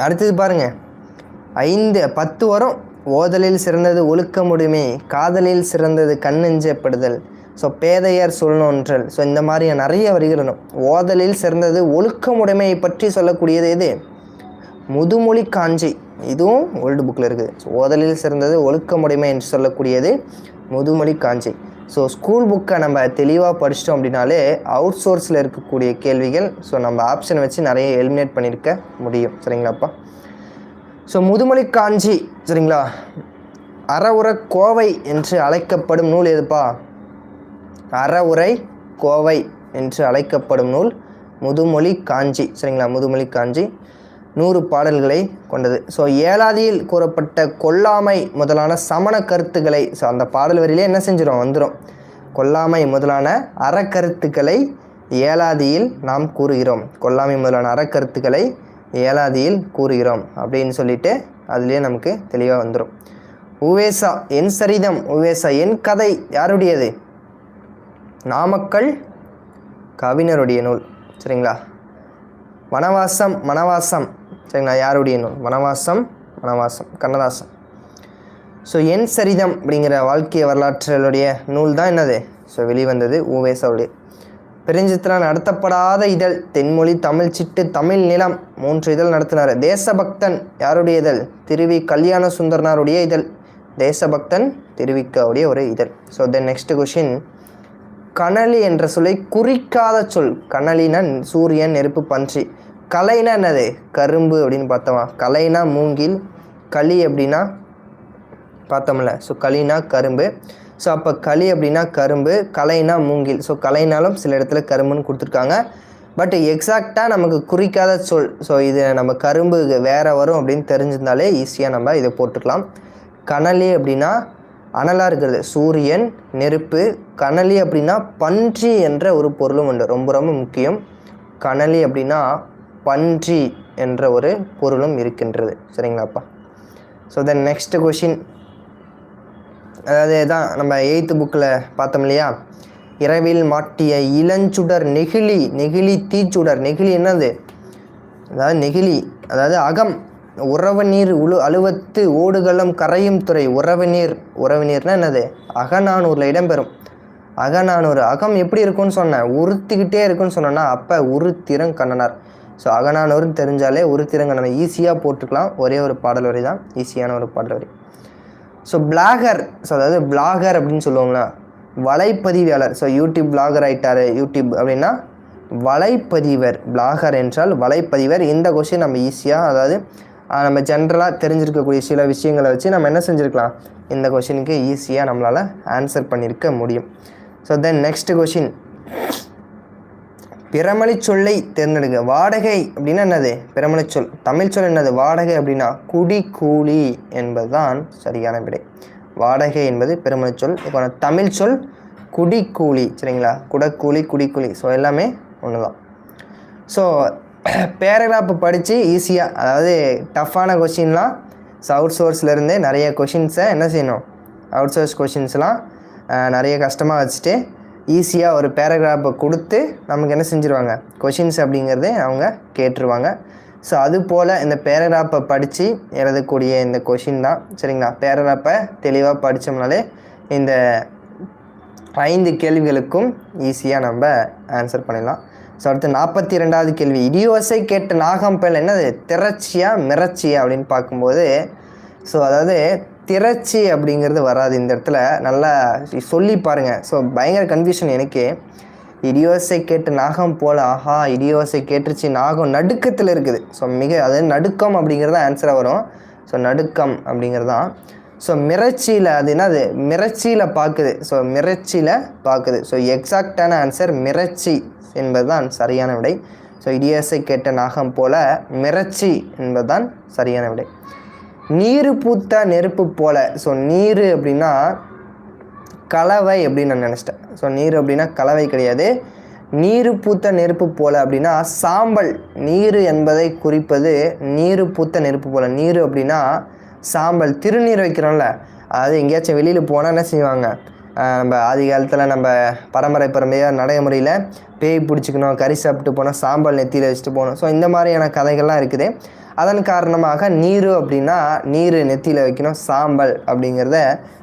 அடுத்தது பாருங்கள், 10 வரும். ஓதலில் சிறந்தது ஒழுக்கமுடைமை, காதலில் சிறந்தது கண்ணெஞ்சப்படுதல். ஸோ பேதையர் சொல்நோன்றல். ஸோ இந்த மாதிரி நிறைய வரிகளும். ஓதலில் சிறந்தது ஒழுக்கமுடைமையை பற்றி சொல்லக்கூடியது எது, முதுமொழி காஞ்சி. இதுவும் ஓல்டு புக்கில் இருக்குது. ஸோ ஓதலில் சிறந்தது ஒழுக்கமுடைமை என்று சொல்லக்கூடியது முதுமொழி காஞ்சி. ஸோ ஸ்கூல் புக்கை நம்ம தெளிவாக படிச்சிட்டோம் அப்படின்னாலே அவுட் சோர்ஸில் இருக்கக்கூடிய கேள்விகள் ஸோ நம்ம ஆப்ஷனை வச்சு நிறைய எலிமினேட் பண்ணியிருக்க முடியும். சரிங்களாப்பா. ஸோ முதுமொழி காஞ்சி சரிங்களா. அறவுரை கோவை என்று அழைக்கப்படும் நூல் எதுப்பா, அறவுரை கோவை என்று அழைக்கப்படும் நூல் முதுமொழி காஞ்சி. சரிங்களா, முதுமொழி காஞ்சி 100 பாடல்களை கொண்டது. ஸோ ஏலாதியில் கூறப்பட்ட கொல்லாமை முதலான சமண கருத்துக்களை, ஸோ அந்த பாடல் வரியிலே என்ன செஞ்சிடும் வந்துடும், கொல்லாமை முதலான அறக்கருத்துக்களை ஏலாதியில் நாம் கூறுகிறோம். கொல்லாமை முதலான அறக்கருத்துக்களை ஏலாதியில் கூறுகிறோம் அப்படின்னு சொல்லிட்டு அதுலேயே நமக்கு தெளிவாக வந்துடும். உவேசா என் சரிதம், உவேசா என் கதை யாருடையது, நாமக்கல் கவிஞருடைய நூல். சரிங்களா. வனவாசம் சரிங்களா, யாருடைய நூல், வனவாசம் கண்ணதாசன். ஸோ என் சரிதம் அப்படிங்கிற வாழ்க்கை வரலாற்றுடைய நூல் தான் என்னது, ஸோ வெளிவந்தது உவேசாவுடைய. பெருஞ்சித்திரனார் நடத்தப்படாத இதழ் தென்மொழி, தமிழ் சிட்டு, தமிழ் நிலம் 3 இதழ் நடத்தினார். தேசபக்தன் யாருடைய இதழ்? திருவி கல்யாண சுந்தரனாருடைய இதழ். தேசபக்தன் திருவிக்காவுடைய ஒரு இதழ். So then next question, Connolly என்ற சொல்லை குறிக்காத சொல். கனலினா சூரியன், நெருப்பு, பன்றி. கலைனா என்னது? கரும்பு அப்படின்னு பார்த்தோமா. கலைனா மூங்கில், களி அப்படின்னா பார்த்தோம்ல. ஸோ களினா கரும்பு. ஸோ அப்போ களி அப்படின்னா கரும்பு, கலைனா மூங்கில். ஸோ கலைனாலும் சில இடத்துல கரும்புன்னு கொடுத்துருக்காங்க. பட் எக்ஸாக்டாக நமக்கு குறிக்காத சொல். ஸோ இது நம்ம கரும்பு வேறு வரும் அப்படின்னு தெரிஞ்சிருந்தாலே ஈஸியாக நம்ம இதை போட்டுக்கலாம். கனலி அப்படின்னா அனலாக இருக்கிறது, சூரியன், நெருப்பு. கனலி அப்படின்னா பன்றி என்ற ஒரு பொருளும் உண்டு, ரொம்ப ரொம்ப முக்கியம். கனலி அப்படின்னா பன்றி என்ற ஒரு பொருளும் இருக்கின்றது. சரிங்களாப்பா. ஸோ தென் நெக்ஸ்ட் கொஷின், அதாவது தான் நம்ம 8th புக்கில் பார்த்தோம் இல்லையா, இரவில் மாட்டிய இளஞ்சுடர் நெகிழி. நெகிழி தீச்சுடர். நெகிழி என்னது? அதாவது நெகிழி அதாவது அகம். உறவு நீர் அழுவத்து ஓடுகளம் கரையும் துறை. உறவு நீர். உறவு நீர்னா என்னது? அகநானூரில் இடம்பெறும். அகநானூறு. அகம் எப்படி இருக்குன்னு சொன்னேன்? உறுத்திக்கிட்டே இருக்குன்னு சொன்னோன்னா அப்போ உருத்திரங்கண்ணனார். ஸோ அகநானூறுன்னு தெரிஞ்சாலே உருத்திரங்கண்ணனார் ஈஸியாக போட்டுக்கலாம். ஒரே ஒரு பாடல் வரி தான், ஈஸியான ஒரு பாடல் வரி. So blogger. ஸோ அதாவது பிளாகர் அப்படின்னு சொல்லுவோங்களா, வலைப்பதிவாளர். ஸோ யூடியூப் பிளாகர் ஆகிட்டார். யூடியூப் அப்படின்னா வலைப்பதிவர். பிளாகர் என்றால் வலைப்பதிவர். இந்த கொஸ்டின் நம்ம ஈஸியாக, அதாவது நம்ம ஜென்ரலாக தெரிஞ்சிருக்கக்கூடிய சில விஷயங்களை வச்சு நம்ம என்ன செஞ்சுருக்கலாம், இந்த கொஷினுக்கு ஈஸியாக நம்மளால் ஆன்சர் பண்ணியிருக்க முடியும். ஸோ தென் நெக்ஸ்ட் கொஷின், பிறமொழி சொல்லை தேர்ந்தெடுக்க. வாடகை அப்படின்னா என்னது? பிறமொழி சொல். தமிழ் சொல் என்னது? வாடகை அப்படின்னா குடி கூலி என்பது தான் சரியான விடை. வாடகை என்பது பிறமொழி சொல். இப்போ தமிழ் சொல் குடி கூலி. சரிங்களா? குடக்கூலி, குடிக்கூலி. ஸோ எல்லாமே ஒன்று தான். ஸோ பேராகிராஃப் படித்து ஈஸியாக, அதாவது டஃப்பான கொஷின்லாம் அவுட் சோர்ஸ்லேருந்தே நிறைய கொஷின்ஸை என்ன செய்யணும், அவுட் சோர்ஸ் கொஷின்ஸ்லாம் நிறைய கஷ்டமாக வச்சுட்டு ஈஸியாக ஒரு பேராகிராஃபை கொடுத்து நமக்கு என்ன செஞ்சுருவாங்க, கொஷின்ஸ் அப்படிங்கிறதே அவங்க கேட்டுருவாங்க. ஸோ அது போல் இந்த பேராகிராஃபை படித்து எழுதக்கூடிய இந்த கொஷின் தான். சரிங்களா? பேராகிராஃபை தெளிவாக படித்தோம்னாலே இந்த 5 கேள்விகளுக்கும் ஈஸியாக நம்ம ஆன்சர் பண்ணிடலாம். ஸோ அடுத்து 42வது கேள்வி, இடியோசை கேட்ட நாகம் பயல் என்னது? திரட்சியா மிரட்சியா அப்படின்னு பார்க்கும்போது, ஸோ அதாவது திரட்சி அப்படிங்கிறது வராது இந்த இடத்துல. நல்லா சொல்லி பாருங்கள். ஸோ பயங்கர கன்ஃபியூஷன் எனக்கு. இடியோசை கேட்டு நாகம் போல், ஆஹா இடியோசை கேட்டுருச்சு, நாகம் நடுக்கத்தில் இருக்குது. ஸோ அதாவது நடுக்கம் அப்படிங்கிறது ஆன்சராக வரும். ஸோ நடுக்கம் அப்படிங்கிறது தான். ஸோ மிரட்சியில் அது என்னது? மிரட்சியில் பார்க்குது. ஸோ மிரட்சியில் பார்க்குது. ஸோ எக்ஸாக்டான ஆன்சர் மிரட்சி என்பது தான் சரியான விடை. ஸோ இடியோசை கேட்ட நாகம் போல மிரட்சி என்பது தான் சரியான விடை. நீரு பூத்த நெருப்பு போல. ஸோ நீர் அப்படின்னா கலவை அப்படின்னு நான் நினச்சிட்டேன். ஸோ நீர் அப்படின்னா கலவை கிடையாது. நீரு பூத்த நெருப்பு போல அப்படின்னா சாம்பல். நீர் என்பதை குறிப்பது நீரு பூத்த நெருப்பு போல. நீர் அப்படின்னா சாம்பல். திருநீர் வைக்கிறோம்ல, அதாவது எங்கேயாச்சும் வெளியில் போனால் என்ன செய்வாங்க, நம்ம ஆதி காலத்தில் நம்ம பரம்பரையாக நடைமுறையில் பேய் பிடிச்சிக்கணும், கறி சாப்பிட்டு போனால் சாம்பல் நெத்தியில் வச்சுட்டு போகணும். ஸோ இந்த மாதிரியான கதைகள்லாம் இருக்குது. அதன் காரணமாக நீர் அப்படின்னா நீர் நெத்தியில் வைக்கணும், சாம்பல் அப்படிங்கிறத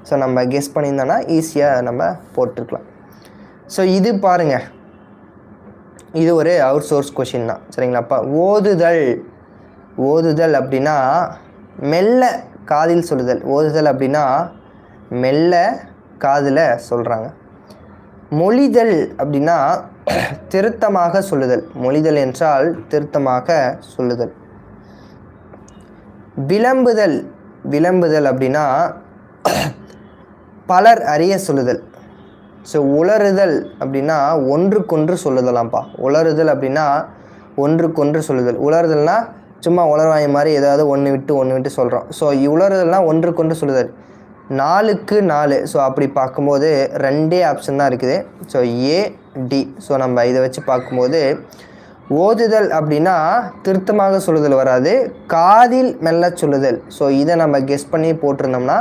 ஸோ நம்ம கெஸ் பண்ணியிருந்தோன்னா ஈஸியாக நம்ம போட்டிருக்கலாம். ஸோ இது பாருங்கள், இது ஒரு அவுட் சோர்ஸ் கொஷின் தான். சரிங்களாப்பா? ஓதுதல். ஓதுதல் அப்படின்னா மெல்ல காதில் சொல்லுதல். ஓதுதல் அப்படின்னா மெல்ல காதில் சொல்கிறாங்க. மொழிதல் அப்படின்னா திருத்தமாக சொல்லுதல். மொழிதல் என்றால் திருத்தமாக சொல்லுதல். விளம்புதல். விளம்புதல் அப்படின்னா பலர் அறிய சொல்லுதல். ஸோ உளறுதல் அப்படின்னா ஒன்றுக்கொன்று சொல்லுதலாம்ப்பா. உளறுதல் அப்படின்னா ஒன்றுக்கொன்று சொல்லுதல். உளறுதல்னா சும்மா உளர்வாய் மாதிரி ஏதாவது ஒன்று விட்டு சொல்கிறோம். ஸோ உளறுதல்னால் ஒன்றுக்கொன்று சொல்லுதல். 4க்கு 4. ஸோ அப்படி பார்க்கும்போது 2 ஆப்ஷன் தான் இருக்குது. ஸோ ஏ டி. ஸோ நம்ம இதை வச்சு பார்க்கும்போது ஓதுதல் அப்படின்னா திருத்தமாக சொல்லுதல் வராது, காதில் மெல்ல சொல்லுதல். ஸோ இதை நம்ம கெஸ் பண்ணி போட்டிருந்தோம்னா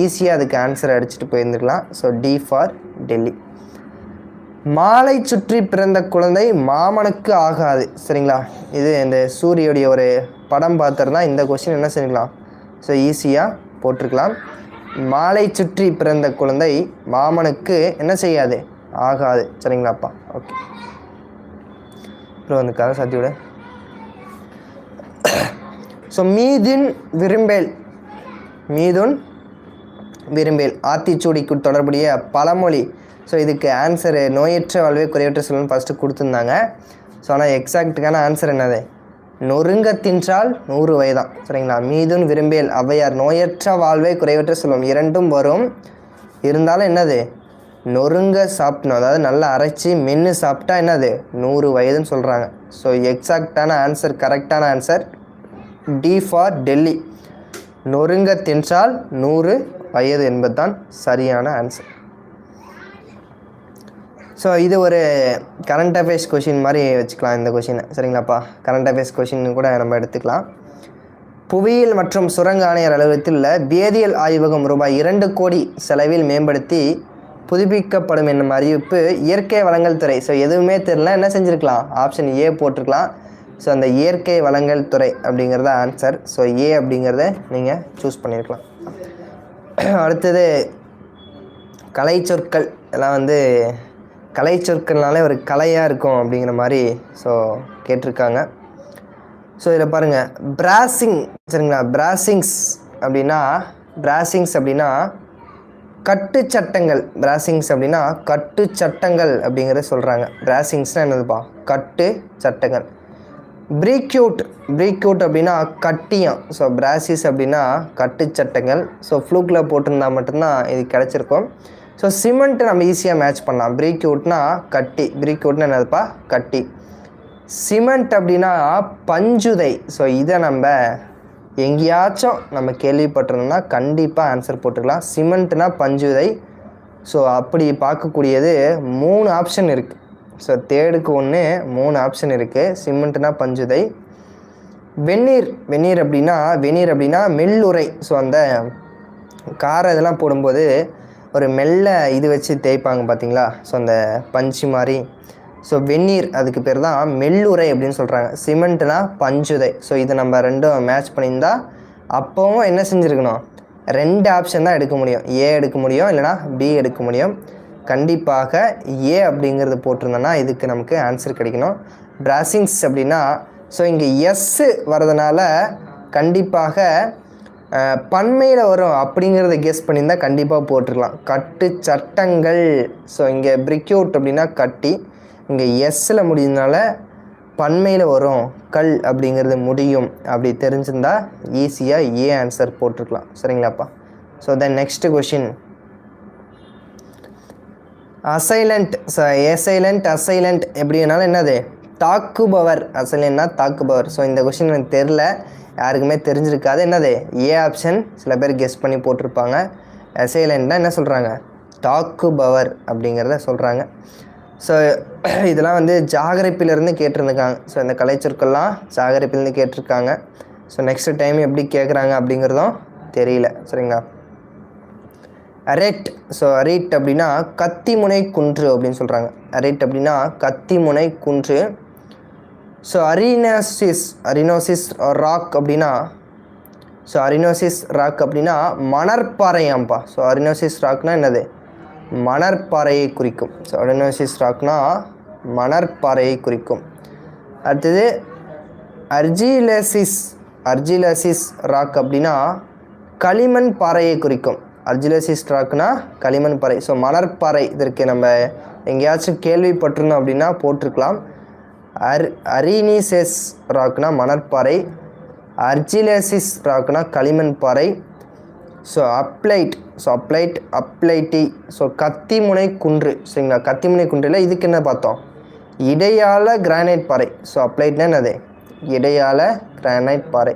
ஈஸியாக அதுக்கு ஆன்சர் அடிச்சுட்டு போயிருந்துக்கலாம். So D for Delhi. மாலை சுற்றி பிறந்த குழந்தை மாமனுக்கு ஆகாது. சரிங்களா? இது இந்த சூரியோடைய ஒரு படம் பார்த்துருந்தா இந்த கொஸ்டின் என்ன செஞ்சுக்கலாம், ஸோ ஈஸியாக போட்டிருக்கலாம். மாலை சுற்றி பிறந்த குழந்தை மாமனுக்கு என்ன செய்யாது, ஆகாது. சரிங்களாப்பா? ஓகே. அப்புறம் வந்து கதை சாத்தி விட. ஸோ மீதின் விரும்பேல், மீதுன் விரும்பேல் ஆத்திச்சூடிக்கு தொடர்புடைய பழமொழி. ஸோ இதுக்கு ஆன்சரு நோயற்ற வாழ்வே குறைவற்ற செல்வம் ஃபஸ்ட்டு கொடுத்துருந்தாங்க. ஸோ ஆனால் எக்ஸாக்டுக்கான ஆன்சர் என்னது? நொறுங்க தின்றால் 100 வயதான். சரிங்களா? மீதுன் விரும்பேல் ஔவையார் நோயற்ற வாழ்வே குறைவற்ற செல்வம் இரண்டும் வரும். இருந்தாலும் என்னது? நொறுங்க சாப்பிடணும், அதாவது நல்லா அரைச்சி மென்று சாப்பிட்டா என்னது? 100 வயதுன்னு சொல்கிறாங்க. ஸோ எக்ஸாக்டான ஆன்சர், கரெக்டான ஆன்சர் டி ஃபார் டெல்லி. நொறுங்க தின்றால் 100 வயது என்பது தான் சரியான ஆன்சர். ஸோ இது ஒரு கரண்ட் அஃபேர்ஸ் கொஷின் மாதிரி வச்சுக்கலாம் இந்த கொஷினை. சரிங்களாப்பா? கரண்ட் அஃபேர்ஸ் கொஷின் கூட நம்ம எடுத்துக்கலாம். புவியியல் மற்றும் சுரங்க ஆணையர் அலுவலகத்தில் உள்ள வேதியியல் ஆய்வகம் ரூபாய் 2 கோடி செலவில் மேம்படுத்தி புதுப்பிக்கப்படும் என்னும் அறிவிப்பு இயற்கை வளங்கள் துறை. ஸோ எதுவுமே தெரியல, என்ன செஞ்சுருக்கலாம்? ஆப்ஷன் ஏ போட்டிருக்கலாம். ஸோ அந்த இயற்கை வளங்கள் துறை அப்படிங்கிறத ஆன்சர். ஸோ ஏ அப்படிங்கிறத நீங்கள் சூஸ் பண்ணியிருக்கலாம். அடுத்தது கலை சொற்கள். எல்லாம் வந்து கலை சொற்கள்னாலே ஒரு கலையாக இருக்கும் அப்படிங்கிற மாதிரி ஸோ கேட்டிருக்காங்க. ஸோ இதில் பாருங்கள், பிராசிங். சரிங்களா? பிராசிங்ஸ் அப்படின்னா கட்டு சட்டங்கள். பிராசிங்ஸ் அப்படின்னா கட்டு சட்டங்கள் அப்படிங்கிறத சொல்கிறாங்க. பிராசிங்ஸ்னால் என்னதுப்பா? கட்டு சட்டங்கள். ப்ரீக்யூட் அப்படின்னா கட்டியம். ஸோ பிராசிஸ் அப்படின்னா கட்டு சட்டங்கள். ஸோ ஃப்ளூக்கில் போட்டிருந்தா மட்டும்தான் இது கிடச்சிருக்கும். ஸோ சிமெண்ட்டு நம்ம ஈஸியாக மேட்ச் பண்ணலாம். ப்ரீக்யூட்னா கட்டி, ப்ரீக்யூட்னா என்னதுப்பா? கட்டி. சிமெண்ட் அப்படின்னா பஞ்சுதை. ஸோ இதை நம்ம எங்கேயாச்சும் நம்ம கேள்விப்பட்டிருந்தோம்னா கண்டிப்பாக ஆன்சர் போட்டுக்கலாம். சிமெண்ட்னா பஞ்சுதை. ஸோ அப்படி பார்க்கக்கூடியது 3 ஆப்ஷன் இருக்குது. ஸோ தேர்டுக்கு 1 3 ஆப்ஷன் இருக்குது. சிமெண்ட்னா பஞ்சுதை. வெந்நீர் அப்படின்னா மெல்லுரை. ஸோ அந்த காரை இதெல்லாம் போடும்போது ஒரு மெல்ல இது வச்சு தேய்ப்பாங்க பார்த்தீங்களா? ஸோ அந்த பஞ்சு மாதிரி. ஸோ வெந்நீர் அதுக்கு பேர் தான் மெல்லுரை அப்படின்னு சொல்கிறாங்க. சிமெண்ட்னா பஞ்சுதை. ஸோ இதை நம்ம ரெண்டும் மேட்ச் பண்ணியிருந்தா அப்போவும் என்ன செஞ்சுருக்கணும்? 2 ஆப்ஷன் தான் எடுக்க முடியும். ஏ எடுக்க முடியும், இல்லைனா பி எடுக்க முடியும். கண்டிப்பாக ஏ அப்படிங்கிறது போட்டிருந்தோன்னா இதுக்கு நமக்கு ஆன்சர் கிடைக்கணும். பிராசிங்ஸ் அப்படின்னா ஸோ இங்கே எஸ் வரதுனால கண்டிப்பாக பன்மையில் வரும் அப்படிங்கிறத கெஸ் பண்ணியிருந்தால் கண்டிப்பாக போட்டிருக்கலாம். கட்டு சட்டங்கள். ஸோ இங்கே ப்ரிக்யூட் அப்படின்னா கட்டி, இங்கே எஸ்ஸில் முடிஞ்சதுனால பன்மையில் வரும் கல் அப்படிங்கிறது முடியும். அப்படி தெரிஞ்சிருந்தால் ஈஸியாக ஏ ஆன்சர் போட்டிருக்கலாம். சரிங்களாப்பா? ஸோ தென் நெக்ஸ்ட் கொஷின், அசைலண்ட். ஸோ அசைலண்ட் எப்படி வேணாலும் என்னது? தாக்குபவர். அசைலண்ட்னா தாக்குபவர். ஸோ இந்த கொஷின் எனக்கு தெரில, யாருக்குமே தெரிஞ்சிருக்காது. என்னது? ஏ ஆப்ஷன் சில பேர் கெஸ் பண்ணி போட்டிருப்பாங்க. அசைலண்ட்னா என்ன சொல்கிறாங்க? தாக்குபவர் அப்படிங்கிறத சொல்கிறாங்க. ஸோ இதெல்லாம் வந்து ஜாகிரபியிலேருந்து கேட்டிருந்துருக்காங்க. ஸோ இந்த கலைச்சொற்கள்லாம் ஜாகிரபிலேருந்து கேட்டிருக்காங்க. ஸோ நெக்ஸ்ட் டைம் எப்படி கேட்குறாங்க அப்படிங்கிறதும் தெரியல. சரிங்களா? அரேட். ஸோ அரேட் அப்படின்னா கத்திமுனை குன்று அப்படின்னு சொல்கிறாங்க. அரேட் அப்படின்னா கத்திமுனை குன்று. ஸோ அரினோசிஸ் ராக் அப்படின்னா மணற்பாறையாம்பா. ஸோ அரினோசிஸ் ராக்னா என்னது? மணற்பாறையை குறிக்கும். ஸோ அரினோசிஸ் ராக்னா மணற்பாறையை குறிக்கும். அடுத்தது அர்ஜிலசிஸ் ராக் அப்படின்னா களிமண் பாறையை குறிக்கும். அர்ஜிலசிஸ் ராக்னா களிமண் பாறை. ஸோ மணற்பாறை இதற்கு நம்ம எங்கேயாச்சும் கேள்விப்பட்டிருந்தோம் அப்படின்னா போட்டிருக்கலாம். அரினிசெஸ் ராக்னா மணற்பாறை, அர்ஜிலசிஸ் ராக்னா களிமண் பாறை. ஸோ அப்ளைட்டி. ஸோ கத்திமுனை குன்று. சரிங்களா? கத்திமுனை குன்றில் இதுக்கு என்ன பார்த்தோம்? இடையால கிரானைட் பாறை. ஸோ அப்ளைட்னா என்னது? இடையால கிரானைட் பாறை.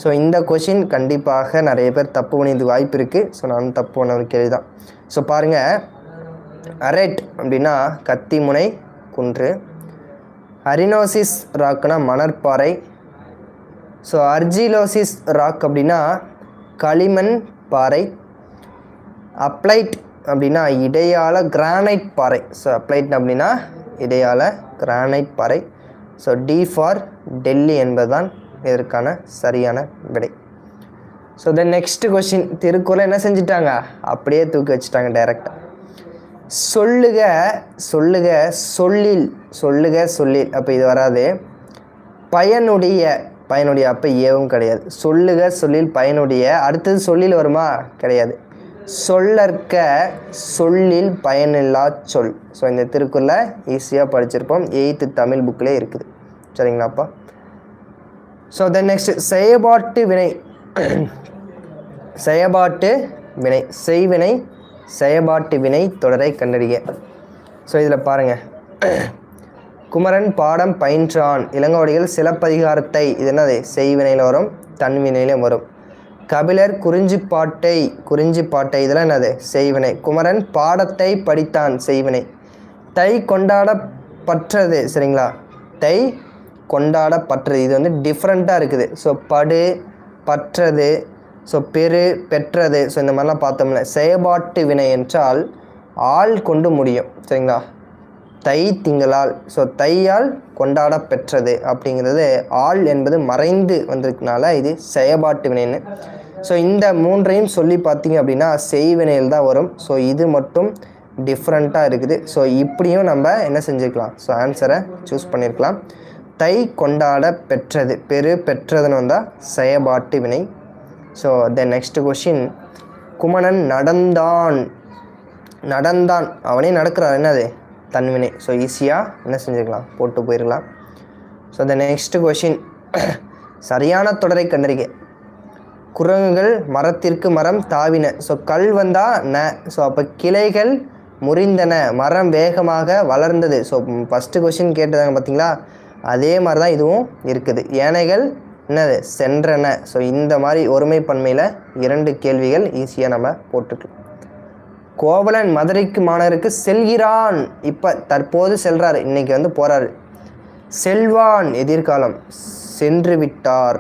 ஸோ இந்த கொஷின் கண்டிப்பாக நிறைய பேர் தப்பு பண்ணியது வாய்ப்பு இருக்குது. ஸோ நானும் தப்பு பண்ண ஒரு கேள்வி தான். ஸோ பாருங்கள், அரேட் அப்படின்னா கத்திமுனை குன்று, அரினோசிஸ் ராக்னா மணற்பாறை, ஸோ அர்ஜிலோசிஸ் ராக் அப்படின்னா களிமண் பாறை, அப்ளைட் அப்படின்னா இடையால கிரானைட் பாறை. ஸோ அப்ளைட் அப்படின்னா இடையால கிரானைட் பாறை. ஸோ டி ஃபார் டெல்லி என்பதுதான் இதற்கான சரியான விடை. ஸோ தென் நெக்ஸ்ட் கொஷின், திருக்குறளை என்ன செஞ்சிட்டாங்க? அப்படியே தூக்கி வச்சுட்டாங்க டைரெக்டாக. சொல்லுக சொல்லுக சொல்லில் சொல்லுக சொல்லில் அப்போ இது வராது. பயனுடைய பயனுடைய அப்போ ஏவும் கிடையாது. சொல்லுக சொல்லில் பயனுடைய அடுத்தது சொல்லில் வருமா? கிடையாது. சொல்லற்க சொல்லில் பயனில்லா சொல். ஸோ இந்த திருக்குறளை ஈஸியாக படிச்சிருப்போம். 8th தமிழ் புக்கிலே இருக்குது. சரிங்களாப்பா? ஸோ தென் நெக்ஸ்ட் செயபாட்டு வினை. செயபாட்டு வினை செய்வினை செயபாட்டு வினை தொடரை கண்டறிய. ஸோ இதில் பாருங்கள், குமரன் பாடம் பயின்றான், இளங்கோவடிகள் சிலப்பதிகாரத்தை, இது என்னது? செய்வினையில் வரும், தன்வினையிலும் வரும். கபிலர் குறிஞ்சிப்பாட்டை குறிஞ்சிப்பாட்டை இதெல்லாம் என்னது? செய்வினை. குமரன் பாடத்தை படித்தான், செய்வினை. தை கொண்டாடப்பட்டது, சரிங்களா? தை கொண்டாடப்பட்டது, இது வந்து டிஃப்ரெண்ட்டாக இருக்குது. ஸோ படு பற்றது, ஸோ பெரு பெற்றது, ஸோ இந்த மாதிரிலாம் பார்த்தோம்ல. செயபாட்டு வினை என்றால் ஆள் கொண்டு முடியும், சரிங்களா? தை திங்களால், ஸோ தையால் கொண்டாட பெற்றது அப்படிங்கிறது ஆள் என்பது மறைந்து வந்திருக்கனால இது செயபாட்டு வினைன்னு. ஸோ இந்த மூன்றையும் சொல்லி பார்த்தீங்க அப்படின்னா செய்வினையில் தான் வரும். ஸோ இது மட்டும் டிஃப்ரெண்ட்டாக இருக்குது. ஸோ இப்படியும் நம்ம என்ன செஞ்சுக்கலாம்? ஸோ ஆன்சரை சூஸ் பண்ணியிருக்கலாம். தை கொண்டாட பெற்றது, பெரு பெற்றதுன்னு வந்தால் செயபாட்டு வினை. So then next question, Kumanan நடந்தான் நடந்தான் அவனே நடக்கிறார், என்னது? தன்வினை. ஸோ ஈஸியாக என்ன செஞ்சுக்கலாம்? போட்டு போயிடலாம். ஸோ த நெக்ஸ்ட் கொஷின், சரியான தொடரை கண்டறிக. குரங்குகள் மரத்திற்கு மரம் தாவின. ஸோ கல் வந்தால் ந, ஸோ அப்போ கிளைகள் முறிந்தன, மரம் வேகமாக வளர்ந்தது. ஸோ ஃபஸ்ட்டு கொஷின் கேட்டதாங்க பார்த்தீங்களா? அதே மாதிரி தான் இதுவும் இருக்குது. யானைகள் என்னது? சென்றன. ஸோ இந்த மாதிரி ஒருமை பன்மையில் 2 கேள்விகள் ஈஸியாக நம்ம போட்டுக்கலாம். கோவலன் மதுரைக்கு மாநகருக்கு செல்கிறான், இப்போ தற்போது செல்கிறார், இன்னைக்கு வந்து போகிறாரு. செல்வான் எதிர்காலம், சென்று விட்டார்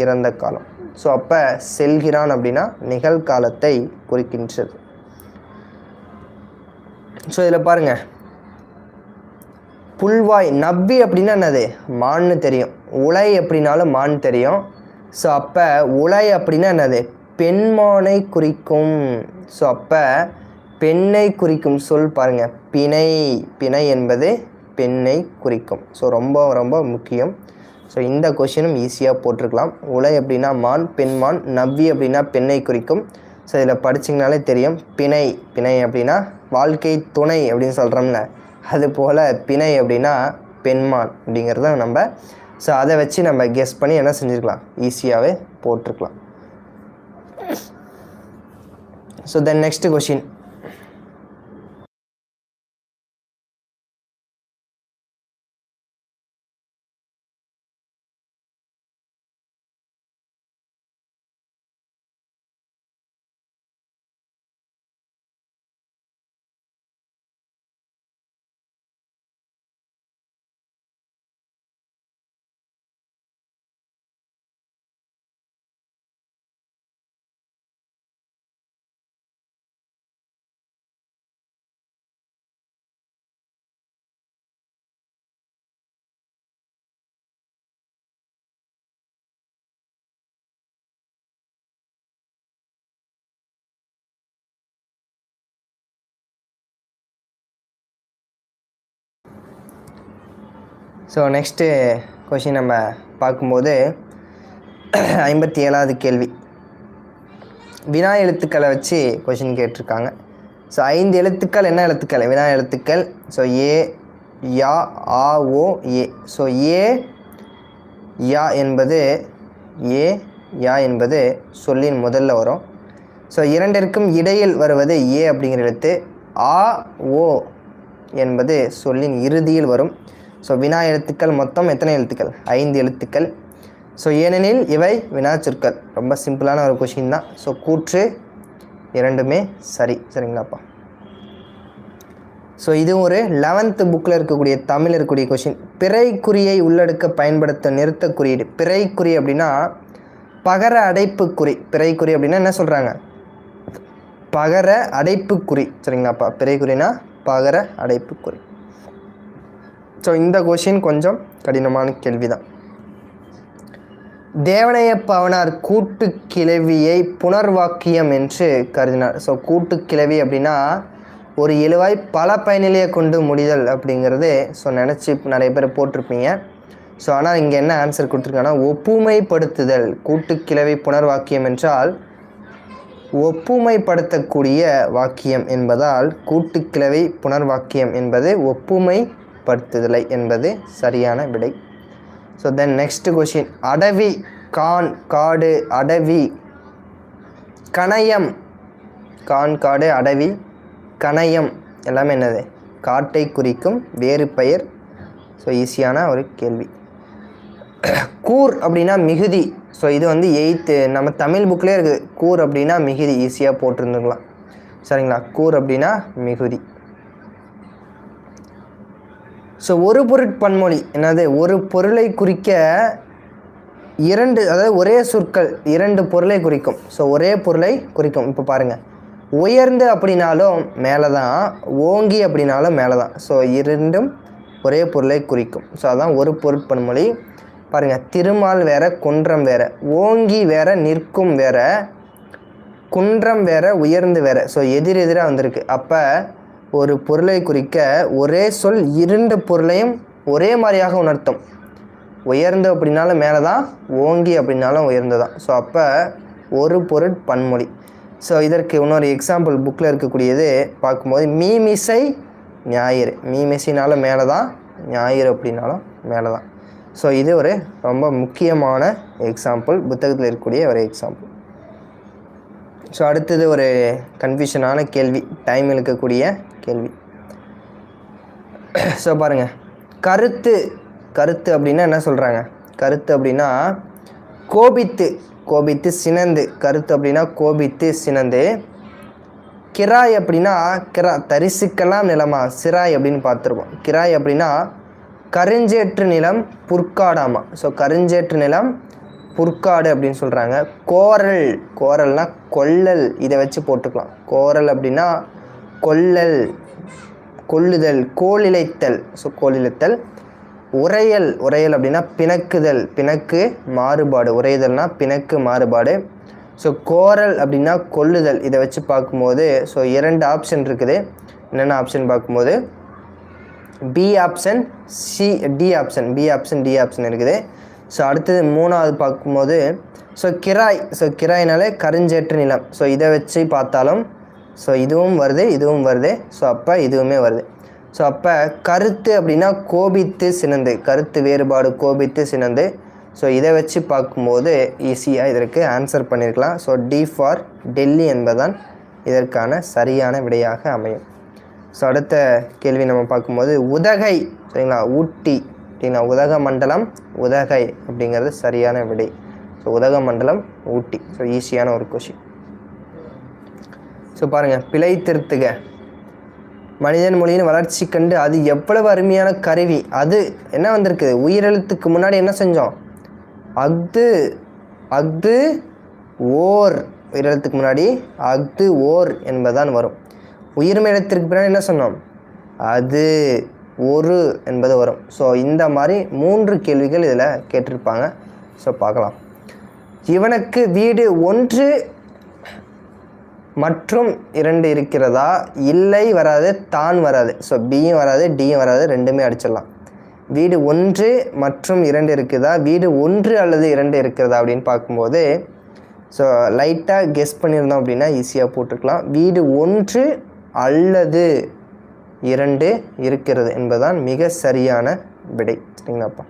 இறந்த காலம். ஸோ அப்போ செல்கிறான் அப்படின்னா நிகழ்காலத்தை குறிக்கின்றது. ஸோ இதில் பாருங்கள், புல்வாய் நவ்வி அப்படின்னா என்னது? மான்னு தெரியும். உலை அப்படின்னாலும் மான் தெரியும். ஸோ அப்போ உலை அப்படின்னா என்னது? பெண்மானை குறிக்கும். ஸோ அப்போ பெண்ணை குறிக்கும் சொல் பாருங்கள், பிணை. பிணை என்பது பெண்ணை குறிக்கும். ஸோ ரொம்ப ரொம்ப முக்கியம். ஸோ இந்த கொஷினும் ஈஸியாக போட்டிருக்கலாம். உலை அப்படின்னா மான், பெண்மான். நவ்வி அப்படின்னா பெண்ணை குறிக்கும். ஸோ இதில் படிச்சிங்கனாலே தெரியும். பிணை பிணை அப்படின்னா வாழ்க்கை துணை அப்படின்னு சொல்கிறோம்ல, அதுபோல் பிணை அப்படின்னா பெண்மான் அப்படிங்கிறத நம்ம ஸோ அதை வச்சு நம்ம கெஸ் பண்ணி என்ன செஞ்சுருக்கலாம்? ஈஸியாகவே போட்டிருக்கலாம். So then next question, so next question நம்ம பார்க்கும்போது 57வது கேள்வி, வினா எழுத்துக்களை வச்சு கொஷின் கேட்டிருக்காங்க. ஸோ 5 எழுத்துக்கள் என்ன எழுத்துக்கள்? வினா எழுத்துக்கள். ஸோ ஏ, யா, ஆ, ஓ, ஏ. ஸோ ஏ யா என்பது சொல்லின் முதல்ல வரும். ஸோ இரண்டிற்கும் இடையில் வருவது ஏ அப்படிங்கிற எழுத்து. ஆ, ஓ என்பது சொல்லின் இறுதியில் வரும். ஸோ வினா எழுத்துக்கள் மொத்தம் எத்தனை எழுத்துக்கள்? 5 எழுத்துக்கள். ஸோ ஏனெனில் இவை வினா சொற்கள். ரொம்ப சிம்பிளான ஒரு கொஷின் தான். ஸோ கூற்று இரண்டுமே சரிங்களாப்பா? ஸோ இது ஒரு 11th புக்கில் இருக்கக்கூடிய தமிழ் இருக்கக்கூடிய கொஷின். பிறைக்குறியை உள்ளடக்க பயன்படுத்த நிறுத்த குறியீடு. பிறைக்குறி அப்படின்னா பகர அடைப்புக்குறி. பிறைக்குறி அப்படின்னா என்ன சொல்கிறாங்க? பகர அடைப்புக்குறி, சரிங்களாப்பா? பிறைக்குறினா பகர அடைப்புக்குறி. ஸோ இந்த கொஷின் கொஞ்சம் கடினமான கேள்வி தான். தேவனைய பவனார் கூட்டு கிளவியை புனர்வாக்கியம் என்று கருதினார். ஸோ கூட்டு கிளவி அப்படின்னா ஒரு எழுவாய் பல பயனிலையை கொண்டு முடிதல் அப்படிங்கிறது ஸோ நினச்சி நிறைய பேர் போட்டிருப்பீங்க. ஸோ ஆனால் இங்கே என்ன ஆன்சர் கொடுத்துருக்காங்கன்னா ஒப்புமைப்படுத்துதல் கூட்டுக்கிழவி புனர் வாக்கியம் என்றால் ஒப்புமைப்படுத்தக்கூடிய வாக்கியம் என்பதால் கூட்டுக்கிழவி புனர் வாக்கியம் என்பது ஒப்புமைப்படுத்துதலை என்பது சரியான விடை. ஸோ தென் நெக்ஸ்ட் கொஷின், அடவி, கான் காடு, அடவி, கணயம், கான் காடு அடவி கணயம் எல்லாமே என்னது காட்டை குறிக்கும் வேறு பெயர். ஸோ ஈஸியான ஒரு கேள்வி. கூர் அப்படின்னா மிகுதி. ஸோ இது வந்து 8th நம்ம தமிழ் புக்லேயே இருக்குது. கூர் அப்படின்னா மிகுதி, ஈஸியாக போட்டிருந்துக்கலாம் சரிங்களா. கூர் அப்படின்னா மிகுதி. ஸோ ஒரு பொருட்பன்மொழி என்னது ஒரு பொருளை குறிக்க இரண்டு, அதாவது ஒரே சொற்கள் இரண்டு பொருளை குறிக்கும். ஸோ ஒரே பொருளை குறிக்கும். இப்போ பாருங்கள், உயர்ந்து அப்படின்னாலும் மேலே தான், ஓங்கி அப்படின்னாலும் மேலே தான். ஸோ இரண்டும் ஒரே பொருளை குறிக்கும். ஸோ அதான் ஒரு பொருட்பன்மொழி. பாருங்கள், திருமால் வேற, குன்றம் வேற, ஓங்கி வேற, நிற்கும் வேற, குன்றம் வேற, உயர்ந்து வேற. ஸோ எதிரெதிராக வந்திருக்கு. அப்போ ஒரு பொருளை குறிக்க ஒரே சொல் இரண்டு பொருளையும் ஒரே மாதிரியாக உணர்த்தும். உயர்ந்து அப்படின்னாலும் மேலே தான், ஓங்கி அப்படின்னாலும் உயர்ந்து தான். ஸோ அப்போ ஒரு பொருட்பன்மொழி. ஸோ இதற்கு இன்னொரு எக்ஸாம்பிள் புக்கில் இருக்கக்கூடியது பார்க்கும்போது மீமிசை ஞாயிறு. மீமிசைனாலும் மேலே தான், ஞாயிறு அப்படின்னாலும் மேலே தான். ஸோ இது ஒரு ரொம்ப முக்கியமான எக்ஸாம்பிள், புத்தகத்தில் இருக்கக்கூடிய ஒரு எக்ஸாம்பிள். ஸோ அடுத்தது ஒரு கன்ஃபியூஷனான கேள்வி, டைம் இழுக்கக்கூடிய கேள்வி. ஸோ பாருங்கள், கருத்து, கருத்து அப்படின்னா என்ன சொல்கிறாங்க? கருத்து அப்படின்னா கோபித்து, கோபித்து சினந்து. கருத்து அப்படின்னா கோபித்து சினந்து. கிராய் அப்படின்னா தரிசிக்கலாம் நிலமா, சிராய் அப்படின்னு பார்த்துருக்கோம். கிராய் அப்படின்னா கருஞ்சேற்று நிலம், புற்காடாமா. ஸோ கருஞ்சேற்று நிலம், புற்காடு அப்படின்னு சொல்கிறாங்க. கோரல், கோரல்னா கொல்லல், இதை வச்சு போட்டுக்கலாம். கோரல் அப்படின்னா கொல்லல், கொல்லுதல், கோலிழைத்தல். ஸோ கோலிழைத்தல். உரையல், உரையல் அப்படின்னா பிணக்குதல், பிணக்கு மாறுபாடு. உரையுதல்னா பிணக்கு மாறுபாடு. ஸோ கோரல் அப்படின்னா கொல்லுதல், இதை வச்சு பார்க்கும்போது ஸோ 2 ஆப்ஷன் இருக்குது. என்னென்ன ஆப்ஷன் பார்க்கும்போது B option, D option, B option, D option இருக்குது. ஸோ அடுத்தது 3வது பார்க்கும்போது ஸோ கிராய். ஸோ கிராய்னாலே கருஞ்சேற்று நிலம். ஸோ இதை வச்சு பார்த்தாலும் ஸோ இதுவும் வருது, இதுவும் வருது. ஸோ அப்போ இதுவுமே வருது. ஸோ அப்போ கருத்து அப்படின்னா கோபித்து சினந்து, கருத்து வேறுபாடு, கோபித்து சினந்து. ஸோ இதை வச்சு பார்க்கும்போது ஈஸியாக இதற்கு ஆன்சர் பண்ணியிருக்கலாம். ஸோ டி ஃபார் டெல்லி என்பதுதான் இதற்கான சரியான விடையாக அமையும். ஸோ அடுத்த கேள்வி நம்ம பார்க்கும்போது உதகை, சரிங்களா, ஊட்டி அப்படின்னா உதகமண்டலம், உதகை அப்படிங்கிறது சரியான விடை. ஸோ உதகமண்டலம் ஊட்டி. ஸோ ஈஸியான ஒரு கொஷின். ஸோ பாருங்கள், பிழை திருத்துக. மனிதன் மொழியின் வளர்ச்சி கண்டு அது எவ்வளவு அருமையான கருவி. அது என்ன வந்திருக்குது? உயிரெழுத்துக்கு முன்னாடி என்ன செஞ்சோம்? அஃது, அஃது ஓர். உயிரெழுத்துக்கு முன்னாடி அஃது ஓர் என்பதுதான் வரும். உயிர்மை எழுத்திற்கு பின்னாடி என்ன சொன்னோம்? அது, ஒரு என்பது வரும். ஸோ இந்த மாதிரி 3 கேள்விகள் இதில் கேட்டிருப்பாங்க. ஸோ பார்க்கலாம். இவனுக்கு வீடு 1 மற்றும் 2 இருக்கிறதா? இல்லை வராது, தான் வராது. ஸோ பியும் வராது, டியும் வராது, ரெண்டுமே அடிச்சிடலாம். வீடு 1 மற்றும் 2 இருக்குதா, வீடு 1 அல்லது 2 இருக்கிறதா அப்படின்னு பார்க்கும்போது ஸோ லைட்டாக கெஸ் பண்ணியிருந்தோம் அப்படின்னா ஈஸியாக போட்டுருக்கலாம். வீடு 1 அல்லது 2 இருக்கிறது என்பதுதான் மிக சரியான விடை. சரிங்களாப்பா.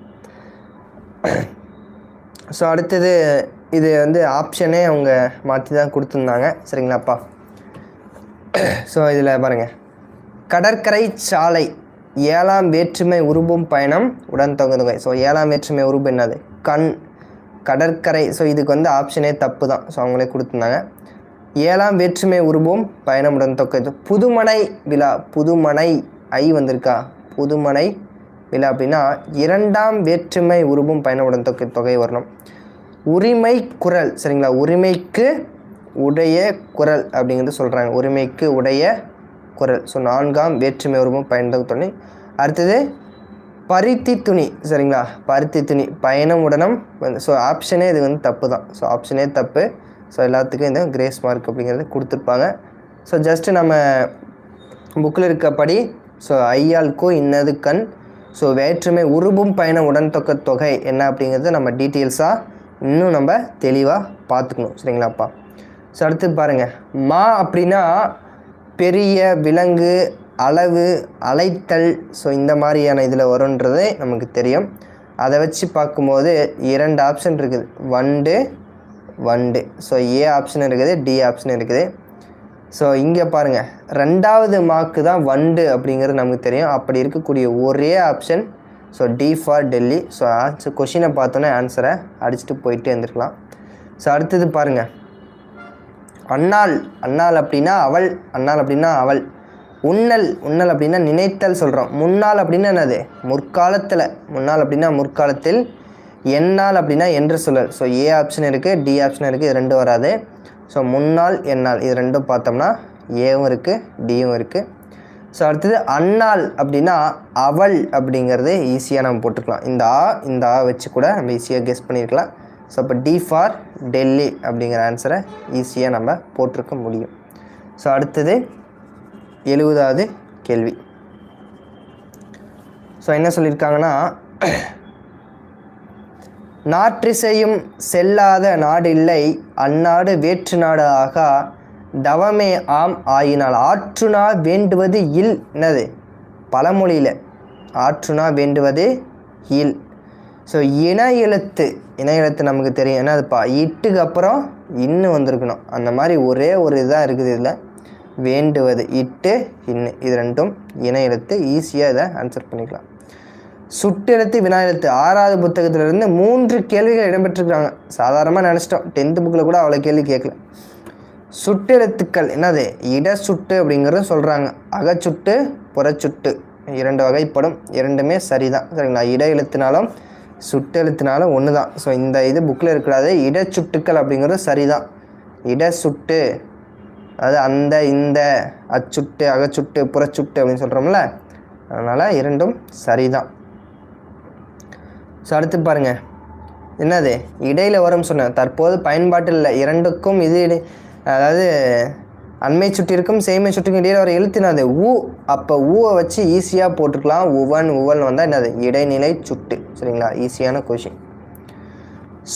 ஸோ அடுத்தது இது வந்து ஆப்ஷனே அவங்க மாற்றி தான் கொடுத்துருந்தாங்க. சரிங்களாப்பா. ஸோ இதில் பாருங்கள், கடற்கரை சாலை, 7ஆம் வேற்றுமை உருபும் பயணம் உடன் தொகை. ஸோ 7ஆம் வேற்றுமை உருபு என்னது? கண். கடற்கரை. ஸோ இதுக்கு வந்து ஆப்ஷனே தப்பு தான். ஸோ அவங்களே கொடுத்துருந்தாங்க. 7ஆம் வேற்றுமை உருபும் பயணம் உடன் தொகை. புதுமனை விழா, புதுமனை ஐ வந்திருக்கா? புதுமனை விழா அப்படின்னா 2ஆம் வேற்றுமை உருபும் பயணம் உடன் தொகை வரணும். உரிமை குரல், சரிங்களா, உரிமைக்கு உடைய குரல் அப்படிங்கிறது சொல்கிறாங்க. உரிமைக்கு உடைய குரல். ஸோ 4ஆம் வேற்றுமை உருவம் பயணம் துணை. அடுத்தது பருத்தி துணி, சரிங்களா, பருத்தி துணி பயணம் உடனம். ஸோ ஆப்ஷனே இது வந்து தப்பு தான். ஸோ ஆப்ஷனே தப்பு. ஸோ எல்லாத்துக்கும் இந்த கிரேஸ் மார்க் அப்படிங்கிறது கொடுத்துருப்பாங்க. ஸோ ஜஸ்ட்டு நம்ம புக்கில் இருக்கப்படி ஸோ ஐயாளுக்கோ இன்னது கண். ஸோ வேற்றுமை உருபும் பயண உடன்தொக்க தொகை என்ன அப்படிங்கிறது நம்ம டீட்டெயில்ஸாக இன்னும் நம்ம தெளிவாக பார்த்துக்கணும். சரிங்களாப்பா? ஸோ அடுத்து பாருங்கள், மா அப்படின்னா பெரிய, விலங்கு, அளவு, அலைத்தல். ஸோ இந்த மாதிரியான இதில் வரும்ன்றது நமக்கு தெரியும். அதை வச்சு பார்க்கும்போது 2 ஆப்ஷன் இருக்குது, வண்டு வண்டு. ஸோ ஏ ஆப்ஷன் இருக்குது, டி ஆப்ஷன் இருக்குது. ஸோ இங்கே பாருங்கள், 2வது மார்க்கு தான் வண்டு அப்படிங்கிறது நமக்கு தெரியும். அப்படி இருக்கக்கூடிய ஒரே option so D for Delhi. So கொஷினை பார்த்தோன்னே ஆன்சரை அடிச்சுட்டு போயிட்டே இருந்துருக்கலாம். ஸோ அடுத்தது பாருங்கள், அன்னாள். அன்னாள் அப்படின்னா அவள், அன்னாள் அப்படின்னா அவள். உன்னல், உன்னல் அப்படின்னா நினைத்தல் சொல்கிறோம். முன்னாள் அப்படின்னா என்னது? முற்காலத்தில். முன்னாள் அப்படின்னா முற்காலத்தில். என்னால் அப்படின்னா என்று சொல்லல். ஸோ ஏ ஆப்ஷன் இருக்குது, டி ஆப்ஷன் இருக்குது, இது 2 வராது. ஸோ முன்னாள் என்னால் இது 2 பார்த்தோம்னா ஏவும் இருக்குது, டியும் இருக்குது. ஸோ அடுத்தது அன்னாள் அப்படின்னா அவள் அப்படிங்கிறது ஈஸியாக நம்ம போட்டுக்கலாம். இந்த ஆ வச்சு கூட நம்ம ஈஸியாக கெஸ் பண்ணியிருக்கலாம். ஸோ அப்போ டி ஃபார் டெல்லி அப்படிங்கிற ஆன்சரை ஈஸியாக நம்ம போட்டிருக்க முடியும். ஸோ அடுத்தது 70வது கேள்வி. ஸோ என்ன சொல்லியிருக்காங்கன்னா, நாற்றிசையும் செல்லாத நாடு இல்லை, அந்நாடு வேற்று நாடு ஆகா, தவமே ஆம் ஆயினால் ஆற்றுனா வேண்டுவது இல். என்னது? பழமொழியில் ஆற்றுனா வேண்டுவது இல். ஸோ இன எழுத்து நமக்கு தெரியும் என்னதுப்பா, இட்டுக்கு அப்புறம் இன்னு வந்திருக்கணும். அந்த மாதிரி ஒரே ஒரு இதாக இருக்குது இதில், வேண்டுவது இட்டு இன்னு, இது 2ம் இன எழுத்து. ஈஸியாக இதை ஆன்சர் பண்ணிக்கலாம். சுட்டெழுத்து வினா எழுத்து 6வது புத்தகத்திலிருந்து 3 கேள்விகள் இடம்பெற்றிருக்கிறாங்க. சாதாரணமாக நினச்சிட்டோம், 10th புக்கில் கூட அவ்வளோ கேள்வி கேட்கல. சுட்டெழுத்துக்கள் என்னது? இட சுட்டு அப்படிங்கிறது சொல்கிறாங்க. அகச்சுட்டு புறச்சுட்டு 2 வகைப்படும், 2மே சரிதான். சரிங்களா? இட எழுத்துனாலும் சுட்டெழுத்துனாலும் ஒன்று தான். ஸோ இந்த இது புக்கில் இருக்கிறது இடச்சுட்டுக்கள் அப்படிங்கிறது சரிதான். இட சுட்டு அதாவது அந்த இந்த அச்சுட்டு அகச்சுட்டு புறச்சுட்டு அப்படின்னு சொல்கிறோம்ல, அதனால் 2ம் சரிதான். ஸோ அடுத்து பாருங்கள், என்னது? இடையில் வரும் சொன்னேன், தற்போது பயன்பாட்டில் இல்லை. 2க்கும் இது அதாவது அண்மை சுட்டிருக்கும் செய்மை சுட்டிருக்கும் இடையில் வர எழுத்துனது ஊ. அப்போ ஊவை வச்சு ஈஸியாக போட்டுக்கலாம். உவன் உவன் வந்தால் என்னது? இடைநிலை சுட்டு. சரிங்களா? ஈஸியான கொஷின்.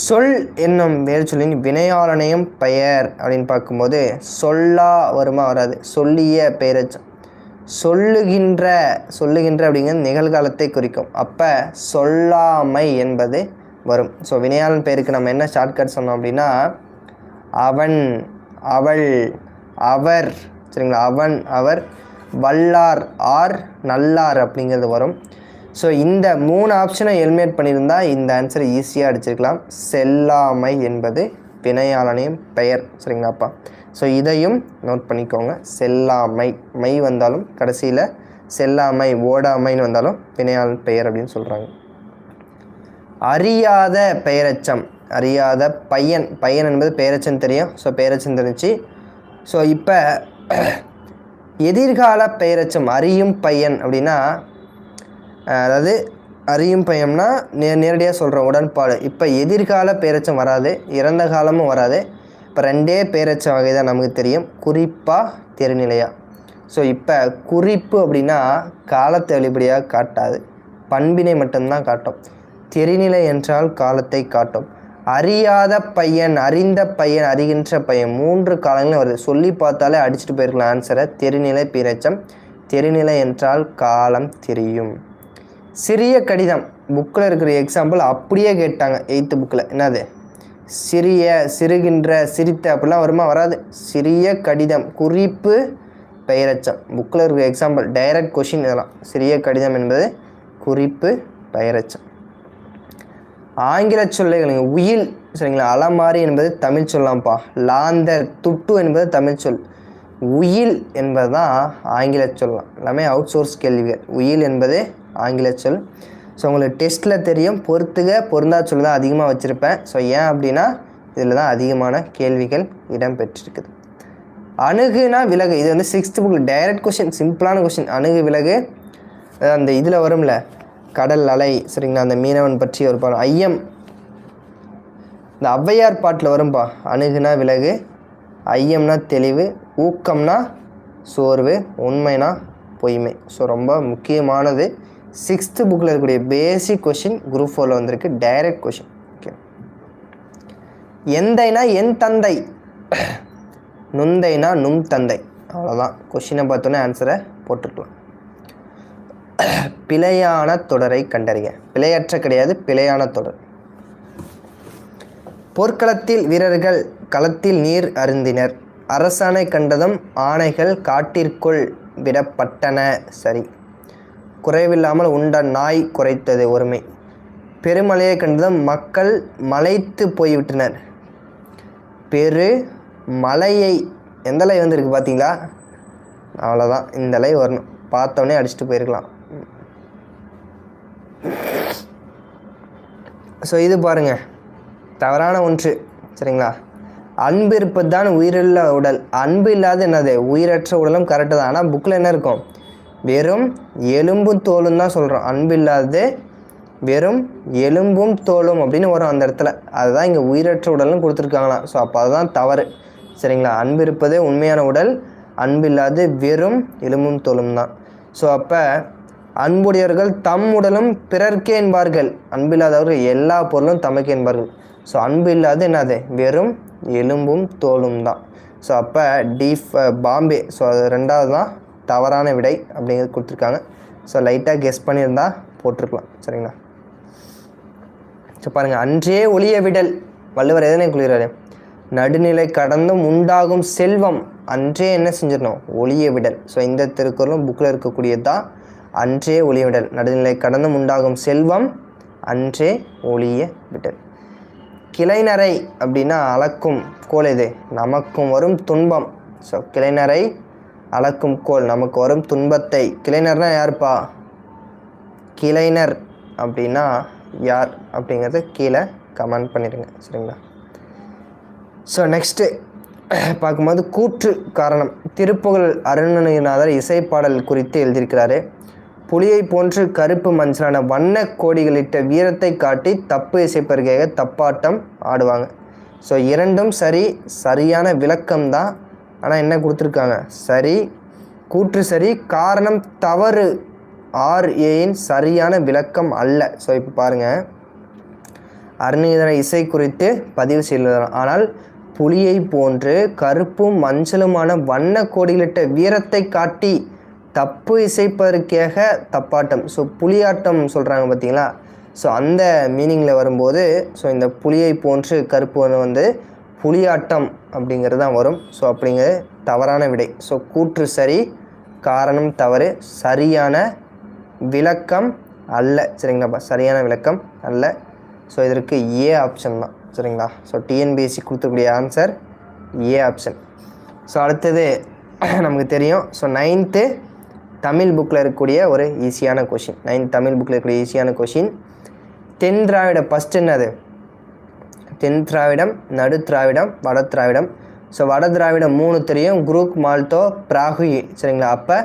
சொல் என்னும் வேறு சொல்லின் வினையாளனையும் பெயர் அப்படின்னு பார்க்கும்போது சொல்லா வருமா? வராது. சொல்லிய பெயரச்சம். சொல்லுகின்ற அப்படிங்கிறது நிகழ்காலத்தை குறிக்கும். அப்போ சொல்லாமை என்பது வரும். ஸோ வினையாளன் பெயருக்கு நம்ம என்ன ஷார்ட்கட் சொன்னோம் அப்படின்னா, அவன், அவள், அவர். சரிங்களா? அவன், அவர், வல்லார், ஆர், நல்லார் அப்படிங்கிறது வரும். ஸோ இந்த 3 ஆப்ஷனை எலிமினேட் பண்ணியிருந்தால் இந்த ஆன்சரை ஈஸியாக அடிச்சிருக்கலாம். செல்லாமை என்பது வினையாளனையும் பெயர். சரிங்களாப்பா? ஸோ இதையும் நோட் பண்ணிக்கோங்க. செல்லாமை, மை வந்தாலும் கடைசியில் செல்லாமை, ஓடாமைன்னு வந்தாலும் வினையாளன் பெயர் அப்படின்னு சொல்கிறாங்க. அறியாத பெயரச்சம். அறியாத பையன், பையன் என்பது பெயரச்சம் தெரியும். ஸோ பெயரச்சம் தெரிஞ்சு. ஸோ இப்போ எதிர்கால பெயரச்சம் அறியும் பையன் அப்படின்னா, அதாவது அறியும் பையன்னா நேரடியாக சொல்கிறோம் உடன்பாடு. இப்போ எதிர்கால பெயரச்சம் வராது, இறந்த காலமும் வராது. இப்போ 2 பெயரச்ச வகை தான் நமக்கு தெரியும், குறிப்பாக தெரிநிலையா. ஸோ இப்போ குறிப்பு அப்படின்னா காலத்தை வெளிப்படையாக காட்டாது, பண்பினை மட்டும்தான் காட்டும். தெரிநிலை என்றால் காலத்தை காட்டும். அறியாத பையன், அறிந்த பையன், அறிகின்ற பையன் 3 காலங்களும் வருது. சொல்லி பார்த்தாலே அடிச்சுட்டு போயிருக்கலாம் ஆன்சரை. தெரிநிலை பெயரச்சம். தெரிநிலை என்றால் காலம் தெரியும். சிறிய கடிதம் புக்கில் இருக்கிற எக்ஸாம்பிள் அப்படியே கேட்டாங்க 8th புக்கில். என்னது? சிறிய, சிறுகின்ற, சிரித்த அப்படிலாம் வருமா? வராது. சிறிய கடிதம் குறிப்பு பெயரச்சம். புக்கில் இருக்கிற எக்ஸாம்பிள் டைரக்ட் கொஷின் இதெல்லாம். சிறிய கடிதம் என்பது குறிப்பு பெயரச்சம். ஆங்கில சொல்லைகளுங்க உயில். சரிங்களா? அலமாரி என்பது தமிழ் சொல்லாம்ப்பா. லாந்தர், துட்டு என்பது தமிழ் சொல். உயில் என்பது தான் ஆங்கில சொல்லலாம். எல்லாமே அவுட் சோர்ஸ் கேள்விகள். உயில் என்பது ஆங்கில சொல். ஸோ உங்களுக்கு டெஸ்ட்டில் தெரியும், பொருந்தா சொல் தான் அதிகமாக வச்சுருப்பேன். ஸோ ஏன் அப்படின்னா இதில் தான் அதிகமான கேள்விகள் இடம்பெற்றிருக்குது. அணுகுனா விலகு, இது வந்து 6th புக்கில் டைரக்ட் கொஷின், சிம்பிளான கொஷின். அணுகு விலகு அந்த இதில் வரும்ல, கடல் அலை. சரிங்களா? அந்த மீனவன் பற்றி ஒரு பாடம். ஐயம் இந்த ஔவையார் பாட்டில் வரும்பா. அணுகுனா விலகு, ஐயம்னா தெளிவு, ஊக்கம்னா சோர்வு, உண்மைனா பொய்மை. ஸோ ரொம்ப முக்கியமானது. 6th புக்கில் இருக்கக்கூடிய பேசிக் கொஷின் குரூப் 4ல் வந்திருக்கு, டைரக்ட் கொஷின். ஓகே, எந்தைனா என் தந்தை, நுந்தைனா நும் தந்தை. அவ்வளோதான். கொஷினை பார்த்தோன்னே ஆன்சரை போட்டுக்கலாம். பிழையான தொடரை கண்டறிய. பிழையற்ற கிடையாது, பிழையான தொடர். போர்க்களத்தில் வீரர்கள் களத்தில் நீர் அருந்தினர். அரசாணை கண்டதும் ஆணைகள் காட்டிற்குள் விடப்பட்டன. சரி. குறைவில்லாமல் உண்ட நாய் குறைத்தது. ஒருமை. பெருமழையை கண்டதும் மக்கள் மலைத்து போய்விட்டனர். பெரு மலையை, எந்த லை வந்துருக்கு பார்த்தீங்களா? அவ்வளோதான், இந்த லை வரணும். பார்த்தோன்னே அடிச்சுட்டு போயிருக்கலாம். ஸோ இது பாருங்கள், தவறான ஒன்று. சரிங்களா? அன்பு இருப்பது தான் உயிருள்ள உடல். அன்பு இல்லாத என்னது? உயிரற்ற உடலும் கரெக்டு தான். ஆனால் புக்கில் என்ன இருக்கும்? வெறும் எலும்பும் தோலும் தான் சொல்கிறோம். அன்பு இல்லாதது வெறும் எலும்பும் தோலும் அப்படின்னு வரும் அந்த இடத்துல. அதுதான் இங்கே உயிரற்ற உடல்னு கொடுத்துருக்காங்களாம். ஸோ அப்போ அதுதான் தவறு. சரிங்களா? அன்பு இருப்பது உண்மையான உடல், அன்பு இல்லாது வெறும் எலும்பும் தோலும் தான். ஸோ அப்போ அன்புடையவர்கள் தம் உடலும் பிறர்க்கே என்பார்கள். அன்பில்லாதவர்கள் எல்லா பொருளும் தமக்கு என்பார்கள். ஸோ அன்பு இல்லாது என்னது? வெறும் எலும்பும் தோலும் தான். ஸோ அப்போ பாம்பே. ஸோ அது 2வது தான் தவறான விடை அப்படிங்கிறது கொடுத்துருக்காங்க. ஸோ லைட்டாக கெஸ் பண்ணியிருந்தா போட்டிருக்கலாம். சரிங்களா? ஸோ பாருங்கள், அன்றே ஒளிய விடல். வள்ளுவர் எதனை கொள்கிறாரு? நடுநிலை கடந்தும் உண்டாகும் செல்வம் அன்றே என்ன செஞ்சிடணும்? ஒளிய விடல். ஸோ இந்த திருக்குறளும் புக்கில் இருக்கக்கூடியது தான். அன்றே ஒளிய விடல். நடுநிலை கடந்தும் உண்டாகும் செல்வம் அன்றே ஒளிய விடல். கிளைநரை அப்படின்னா அளக்கும் கோல். எது? நமக்கும் வரும் துன்பம். ஸோ கிளைநரை அளக்கும் கோல், நமக்கு வரும் துன்பத்தை. கிளைநர்னா யாருப்பா? கிளைஞர் அப்படின்னா யார் அப்படிங்கிறத கீழே கமெண்ட் பண்ணிடுங்க. சரிங்களா? ஸோ நெக்ஸ்ட்டு பார்க்கும்போது கூற்று காரணம். திருப்புகழ் அருணகிரிநாதர் இசைப்பாடல் குறித்து எழுதியிருக்கிறாரு. புலியை போன்று கருப்பு மஞ்சளான வண்ண கோடிகளிட்ட வீரத்தை காட்டி தப்பு இசைப்பருகையாக தப்பாட்டம் ஆடுவாங்க. ஸோ இரண்டும் சரி, சரியான விளக்கம்தான். ஆனால் என்ன கொடுத்துருக்காங்க? சரி, கூற்று சரி, காரணம் தவறு. RAயின் சரியான விளக்கம் அல்ல. ஸோ இப்போ பாருங்கள், அருணகிரிநாதர் இசை குறித்து பதிவு செய்யலாம். ஆனால் புலியை போன்று கருப்பும் மஞ்சளுமான வண்ண கோடிகளிட்ட வீரத்தை காட்டி தப்பு இசைப்பதற்காக தப்பாட்டம். ஸோ புலியாட்டம் சொல்கிறாங்க பார்த்தீங்களா? ஸோ அந்த மீனிங்கில் வரும்போது ஸோ இந்த புலியை போன்று கருப்பு வந்து புலியாட்டம் அப்படிங்கிறது தான் வரும். ஸோ அப்படிங்கிறது தவறான விடை. ஸோ கூற்று சரி, காரணம் தவறு, சரியான விளக்கம் அல்ல. சரிங்களாப்பா? சரியான விளக்கம் அல்ல. ஸோ இதற்கு ஏ ஆப்ஷன் தான். சரிங்களா? ஸோ டிஎன்பிஎஸ்சி கொடுத்துக்கூடிய ஆன்சர் ஏ ஆப்ஷன். ஸோ அடுத்தது நமக்கு தெரியும். ஸோ 9th தமிழ் புக்கில் இருக்கக்கூடிய ஒரு ஈஸியான கொஷின். 9th தமிழ் புக்கில் இருக்கக்கூடிய ஈஸியான கொஷின். தென் திராவிட ஃபஸ்ட் என்னது? தென் திராவிடம், நடு திராவிடம், வட திராவிடம். ஸோ வட திராவிடம் 3 தெரியும், குரூக், மால்தோ, பிராகுயி. சரிங்களா? அப்போ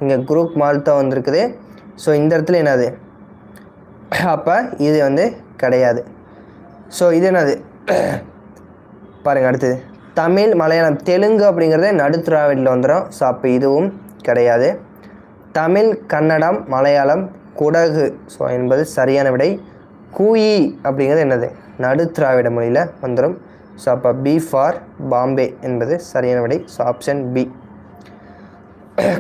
இங்கே குரூக், மால்தோ வந்திருக்குது. ஸோ இந்த இடத்துல என்னது? அப்போ இது வந்து கிடையாது. ஸோ இது என்னது பாருங்கள். அடுத்தது தமிழ், மலையாளம், தெலுங்கு அப்படிங்கிறது நடு திராவிடில் வந்துடும். ஸோ அப்போ இதுவும் கிடையாது. தமிழ், கன்னடம், மலையாளம், குடகு. ஸோ என்பது சரியான விடை. கூயி அப்படிங்கிறது என்னது? நடு திராவிட மொழியில் வந்துடும். ஸோ அப்போ பி ஃபார் பாம்பே என்பது சரியான விடை. So option B.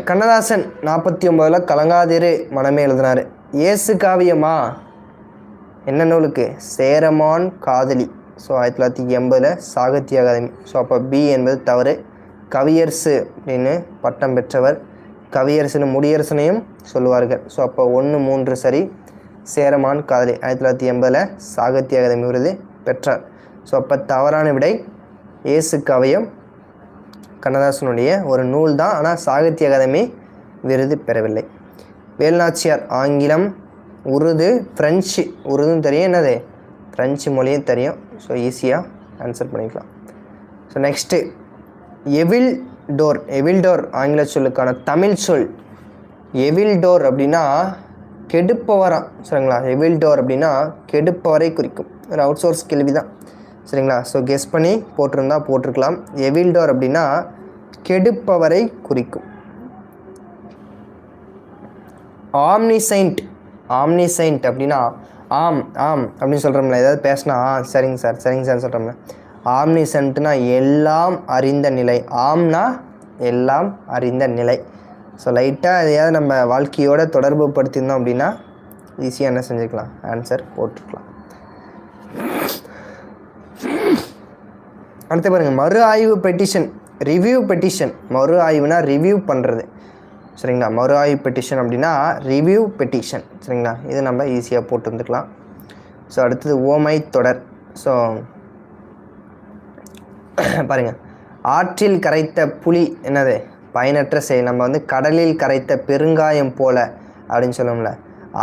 கண்ணதாசன் 49 கலங்காதிரு மனமே எழுதினார். இயேசு காவியமா? என்ன நூலுக்கு? சேரமான் காதலி. ஸோ 1980 சாகித்ய அகாதமி. ஸோ அப்போ பி என்பது தவறு. கவியரசு அப்படின்னு பட்டம் பெற்றவர். கவியரசுன்னு முடியரசனையும் சொல்லுவார்கள். ஸோ அப்போ 1, 3 சரி. சேரமான் காதலி 1980 சாகித்ய அகாதமி விருது பெற்றார். ஸோ அப்போ தவறான விடை இயேசு காவியம் கண்ணதாசனுடைய ஒரு நூல் தான். ஆனால் சாகித்ய அகாதமி விருது பெறவில்லை. வேலுநாச்சியார் ஆங்கிலம், உருது, ஃப்ரெஞ்சு. உருதும் தெரியும், என்னது? ஃப்ரெஞ்சு மொழியும் தெரியும். ஸோ ஈஸியாக ஆன்சர் பண்ணிக்கலாம். So next எவில் door. எவில் டோர் ஆங்கில சொல்லுக்கான தமிழ் சொல். எவில் டோர் அப்படின்னா கெடுப்பவரான். சரிங்களா? எவில் டோர் அப்படின்னா கெடுப்பவரை குறிக்கும். ஒரு அவுட் சோர்ஸ் கேள்வி தான். சரிங்களா? ஸோ கெஸ் பண்ணி போட்டிருந்தா போட்டிருக்கலாம். எவில் டோர் அப்படின்னா கெடுப்பவரை குறிக்கும். ஆம்னிசைன்ட். ஆம்னிசைன்ட் அப்படின்னா ஆம் ஆம் அப்படின்னு சொல்கிறோம்ல, ஏதாவது பேசினா சரிங்க சார் சரிங்க சார் சொல்கிறோம்ல. ஆம்னிசென்ட்னா எல்லாம் அறிந்த நிலை. ஆம்னா எல்லாம் அறிந்த நிலை. ஸோ லைட்டாக எதையாவது நம்ம வாழ்க்கையோட தொடர்பு படுத்தியிருந்தோம் அப்படின்னா ஈஸியாக என்ன செஞ்சுக்கலாம், ஆன்சர் போட்டுக்கலாம். அடுத்து பாருங்கள், மறு ஆய்வு பெட்டிஷன், ரிவ்யூ பெட்டிஷன். மறு ஆய்வுனா ரிவ்யூ பண்ணுறது சரிங்களா. மறு ஆய்வு பெட்டிஷன் அப்படின்னா ரிவ்யூ பெட்டிஷன் சரிங்களா. இது நம்ம ஈஸியாக போட்டு வந்துக்கலாம். ஸோ அடுத்தது ஓமை தொடர். ஸோ பாருங்கள், ஆற்றில் கரைத்த புலி என்னது, பயனற்ற செயல். நம்ம வந்து கடலில் கரைத்த பெருங்காயம் போல அப்படின்னு சொல்லணும்ல.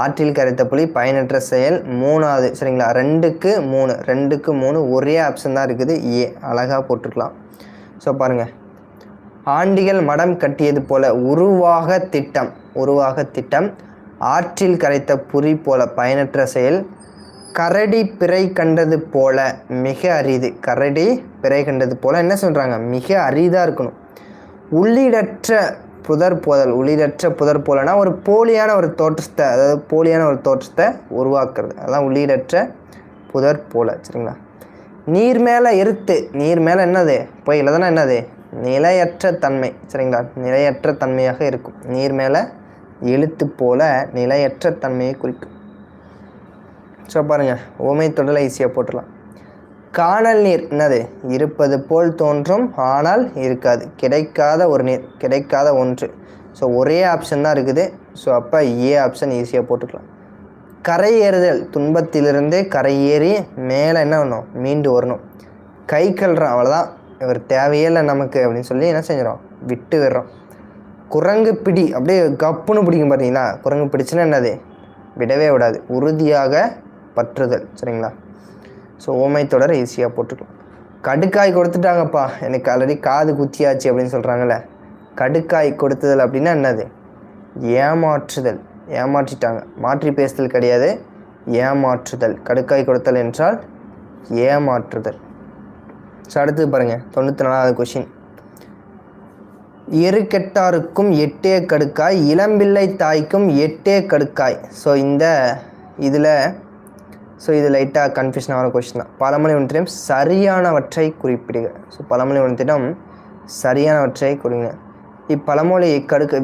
ஆற்றில் கரைத்த புலி பயனற்ற செயல். 3வது சரிங்களா. 2க்கு 3, 2க்கு 3 ஒரே ஆப்ஷன் தான் இருக்குது, ஏ. அழகாக போட்டுக்கலாம். ஸோ பாருங்கள், ஆண்டிகள் மடம் கட்டியது போல உருவாக திட்டம். உருவாக திட்டம். ஆற்றில் கரைத்த புலி போல பயனற்ற செயல். கரடி பிறை கண்டது போல மிக அரிது. கரடி பிறை கண்டது போல என்ன சொல்கிறாங்க, மிக அரிதாக இருக்கணும். உள்ளீடற்ற புதர் போதல். உள்ளீடற்ற புதர் போலனா ஒரு போலியான ஒரு தோற்றத்தை, அதாவது போலியான ஒரு தோற்றத்தை உருவாக்குறது, அதான் உள்ளீடற்ற புதர் போல சரிங்களா. நீர் மேலே எருத்து. நீர் மேலே என்னது, புயல். அதனால் என்னது, நிலையற்ற தன்மை சரிங்களா. நிலையற்ற தன்மையாக இருக்கும். நீர் மேலே எழுத்து போல நிலையற்ற தன்மையை குறிக்கும். ஸோ பாருங்கள், ஓமை தொடரை ஈஸியாக போட்டுடலாம். காணல் நீர் என்னது, இருப்பது போல் தோன்றும் ஆனால் இருக்காது. கிடைக்காத ஒரு நீர், கிடைக்காத ஒன்று. ஸோ ஒரே ஆப்ஷன் தான் இருக்குது. ஸோ அப்போ ஏ ஆப்ஷன் ஈஸியாக போட்டுக்கலாம். கரை ஏறுதல். துன்பத்திலிருந்தே கரை ஏறி மேலே என்ன பண்ணணும், மீண்டு வரணும். கை கல்றான், அவ்வளோதான், இவர் தேவையே இல்லை நமக்கு அப்படின்னு சொல்லி என்ன செஞ்சிடும், விட்டு விடுறோம். குரங்கு பிடி. அப்படியே கப்புன்னு பிடிக்கும் பார்த்தீங்களா. குரங்கு பிடிச்சுன்னா என்னது, விடவே விடாது, உறுதியாக பற்றுதல் சரிங்களா. ஸோ ஓமை தொடர் ஈஸியாக போட்டுக்கலாம். கடுக்காய் கொடுத்துட்டாங்கப்பா, எனக்கு ஆல்ரெடி காது குத்தியாச்சு அப்படின்னு சொல்கிறாங்கல்ல. கடுக்காய் கொடுத்துதல் அப்படின்னா என்னது, ஏமாற்றுதல். ஏமாற்றிட்டாங்க, மாற்றி பேசுதல் கிடையாது, ஏமாற்றுதல். கடுக்காய் கொடுத்தல் என்றால் ஏமாற்றுதல். ஸோ அடுத்தது பாருங்கள், 94வது கொஷின். எரு கெட்டாருக்கும் 8 கடுக்காய், இளம்பிள்ளை தாய்க்கும் 8 கடுக்காய். ஸோ இது லைட்டாக கன்ஃபியூஷன் ஆகிற கொஸ்டின் தான். பழமொழி ஒன்றிடம் சரியானவற்றை குறிப்பிடுக. ஸோ பழமொழி ஒன்றிடம் சரியானவற்றை குறிங்க. இப்பழமொழி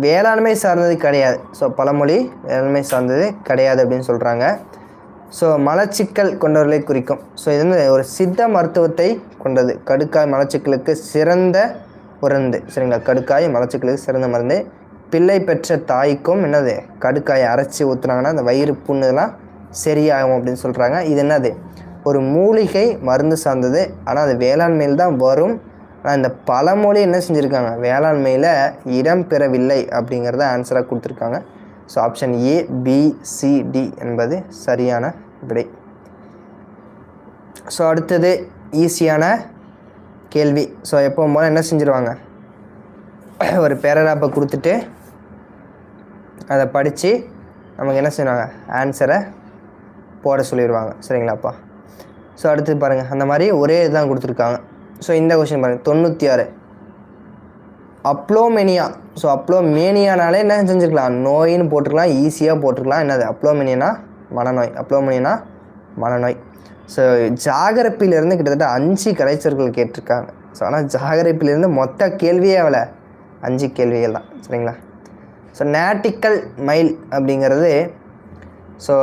வேளாண்மை சார்ந்தது கிடையாது. ஸோ பழமொழி வேளாண்மை சார்ந்தது கிடையாது அப்படின்னு சொல்கிறாங்க. ஸோ மலச்சிக்கல் கொண்டவர்களை குறிக்கும். ஸோ இது வந்து ஒரு சித்த மருத்துவத்தை கொண்டது. கடுக்காய் மலச்சிக்கலுக்கு சிறந்த மருந்து சரிங்களா. கடுக்காய் மலச்சிக்கலுக்கு சிறந்த மருந்து. பிள்ளை பெற்ற தாய்க்கும் என்னது, கடுக்காயை அரைச்சி ஊற்றுனாங்கன்னா அந்த வயிறு புண்ணுலாம் சரியாகும் அப்படின்னு சொல்கிறாங்க. இது என்னது, ஒரு மூலிகை மருந்து சார்ந்தது. ஆனால் அது வேளாண்மையில் தான் வரும். ஆனால் இந்த பழமொழி என்ன செஞ்சுருக்காங்க, வேளாண்மையில் இடம் பெறவில்லை அப்படிங்கிறத ஆன்சராக கொடுத்துருக்காங்க. So option A, B, C, D என்பது சரியான விடை. ஸோ அடுத்தது ஈஸியான கேள்வி. ஸோ எப்போ போல என்ன செஞ்சுருவாங்க, ஒரு பேராகிராஃபை கொடுத்துட்டு அதை படித்து நமக்கு என்ன செய்வாங்க, ஆன்சரை போட சொல்லிடுவாங்க சரிங்களாப்பா. ஸோ அடுத்து பாருங்கள், அந்த மாதிரி ஒரே இதுதான் கொடுத்துருக்காங்க. ஸோ இந்த கொஸ்டின் பாருங்கள், 96 அப்ளோமெனியா. ஸோ அப்ளோமேனியானாலே என்ன செஞ்சுருக்கலாம், நோயின்னு போட்டுருக்கலாம், ஈஸியாக போட்டுருக்கலாம். என்னது அப்ளோமெனியானா மனநோய். அப்ளோமெனியானா மனநோய். ஸோ ஜாகிரபியிலேருந்து கிட்டத்தட்ட 5 கலைச்சொற்கள் கேட்டிருக்காங்க. ஸோ ஆனால் ஜாகிரபியிலேருந்து மொத்த கேள்வியே எவ்வளோ, 5 கேள்விகள் தான் சரிங்களா. ஸோ நேட்டிக்கல் மைல் அப்படிங்கிறது ஸோ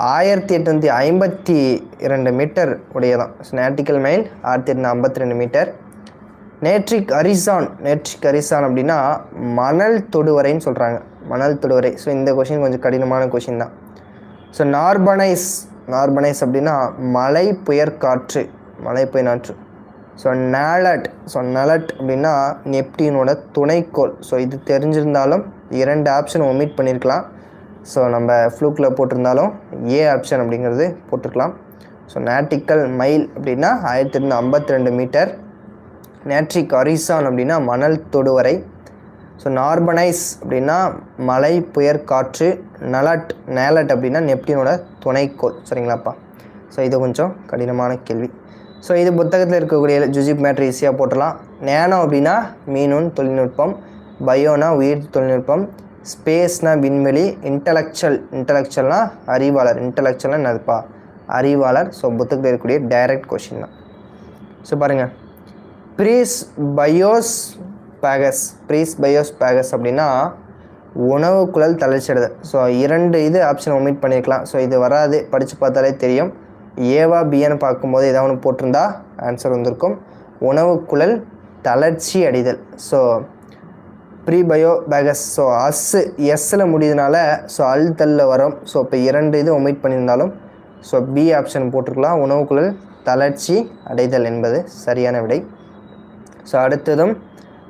1852 மீட்டர் உடையதான். So nautical mile 1852 metre. நேட்ரிக் அரிசான் அப்படின்னா மணல் தொடுவரைன்னு சொல்கிறாங்க, மணல் தொடுவரை. ஸோ இந்த கொஷின் கொஞ்சம் கடினமான கொஷின் தான். ஸோ நார்பனைஸ் அப்படின்னா மலை புயற்காற்று, மலை புயற்காற்று. ஸோ நலட் அப்படின்னா நெப்டியூனோட துணைக்கோள். ஸோ இது தெரிஞ்சிருந்தாலும் 2 ஆப்ஷன் ஒமிட் பண்ணியிருக்கலாம். ஸோ நம்ம ஃப்ளூக்கில் போட்டிருந்தாலும் ஏ ஆப்ஷன் அப்படிங்கிறது போட்டுக்கலாம். ஸோ நேட்டிக்கல் மைல் அப்படின்னா 1852 மீட்டர். நேட்ரிக் அரிசான் அப்படின்னா மணல் தொடுவரை. ஸோ நார்பனைஸ் அப்படின்னா மலை புயற்காற்று. நேலட் அப்படின்னா நெப்டியூனோட துணைக்கோள் சரிங்களாப்பா. ஸோ இது கொஞ்சம் கடினமான கேள்வி. ஸோ இது புத்தகத்தில் இருக்கக்கூடிய ஜுஜிப் மேட்ரு ஈஸியாக போட்டலாம். நேனோ அப்படின்னா மீனூன் தொழில்நுட்பம். பயோனா உயிர் தொழில்நுட்பம். ஸ்பேஸ்னால் விண்வெளி, இன்டலெக்சுவல்னா அறிவாளர், இன்டலெக்சுவல்னா என்னதுப்பா அறிவாளர். ஸோ புத்தகத்தில் இருக்கக்கூடிய டைரக்ட் கொஷின் தான். ஸோ பாருங்கள், ப்ரீஸ் பயோஸ்பாகஸ் அப்படின்னா உணவு குழல் தளர்ச்சியடைதல். ஸோ 2 இது ஆப்ஷன் ஒமிட் பண்ணியிருக்கலாம். ஸோ இது வராது, படித்து பார்த்தாலே தெரியும். ஏவா பிஏன்னு பார்க்கும்போது ஏதாவது ஒன்று போட்டிருந்தா ஆன்சர் வந்திருக்கும். உணவு குழல் தளர்ச்சி அடைதல். ஸோ ப்ரீபயோபேகஸ். ஸோ எஸ்ஸில் முடியுதுனால ஸோ அல்தல்ல வரும். ஸோ இப்போ 2 இது ஒமிட் பண்ணியிருந்தாலும் ஸோ பி ஆப்ஷன் போட்டிருக்கலாம். உணவு குழல் தளர்ச்சி அடைதல் என்பது சரியான விடை. ஸோ அடுத்ததும்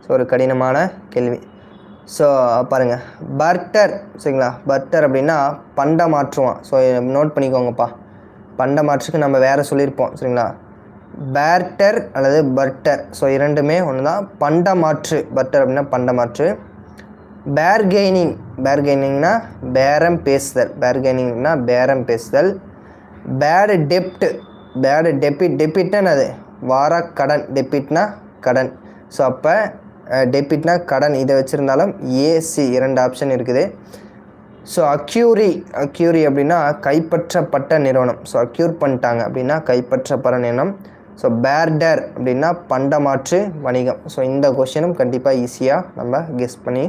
ஸோ ஒரு கடினமான கேள்வி. ஸோ பாருங்கள், பர்ட்டர். சரிங்களா, பர்ட்டர் அப்படின்னா பண்ட மாற்றுவான். ஸோ நோட் பண்ணிக்கோங்கப்பா, பண்ட மாற்றுக்கு நம்ம வேறு சொல்லியிருப்போம். சரிங்களா, பேர்ட்டர் அல்லது பர்ட்டர். ஸோ 2மே ஒன்று தான். பண்ட மாற்று, பர்ட்டர் அப்படின்னா பண்ட மாற்று. பேர்கெய்னிங்னா பேரம் பேசுதல், பேடு டெபிட்னா அது வார கடன், டெபிட்னா கடன். ஸோ அப்போ டெபிட்னா கடன், இதை வச்சுருந்தாலும் ஏசி 2 ஆப்ஷன் இருக்குது. ஸோ அக்யூரி அப்படின்னா கைப்பற்றப்பட்ட நிறுவனம். ஸோ அக்யூர் பண்ணிட்டாங்க அப்படின்னா கைப்பற்றப்பட்ட நிறுவனம். ஸோ பேர்டர் அப்படின்னா பண்டமாற்று வணிகம். ஸோ இந்த கொஷினும் கண்டிப்பாக ஈஸியாக நம்ம கெஸ் பண்ணி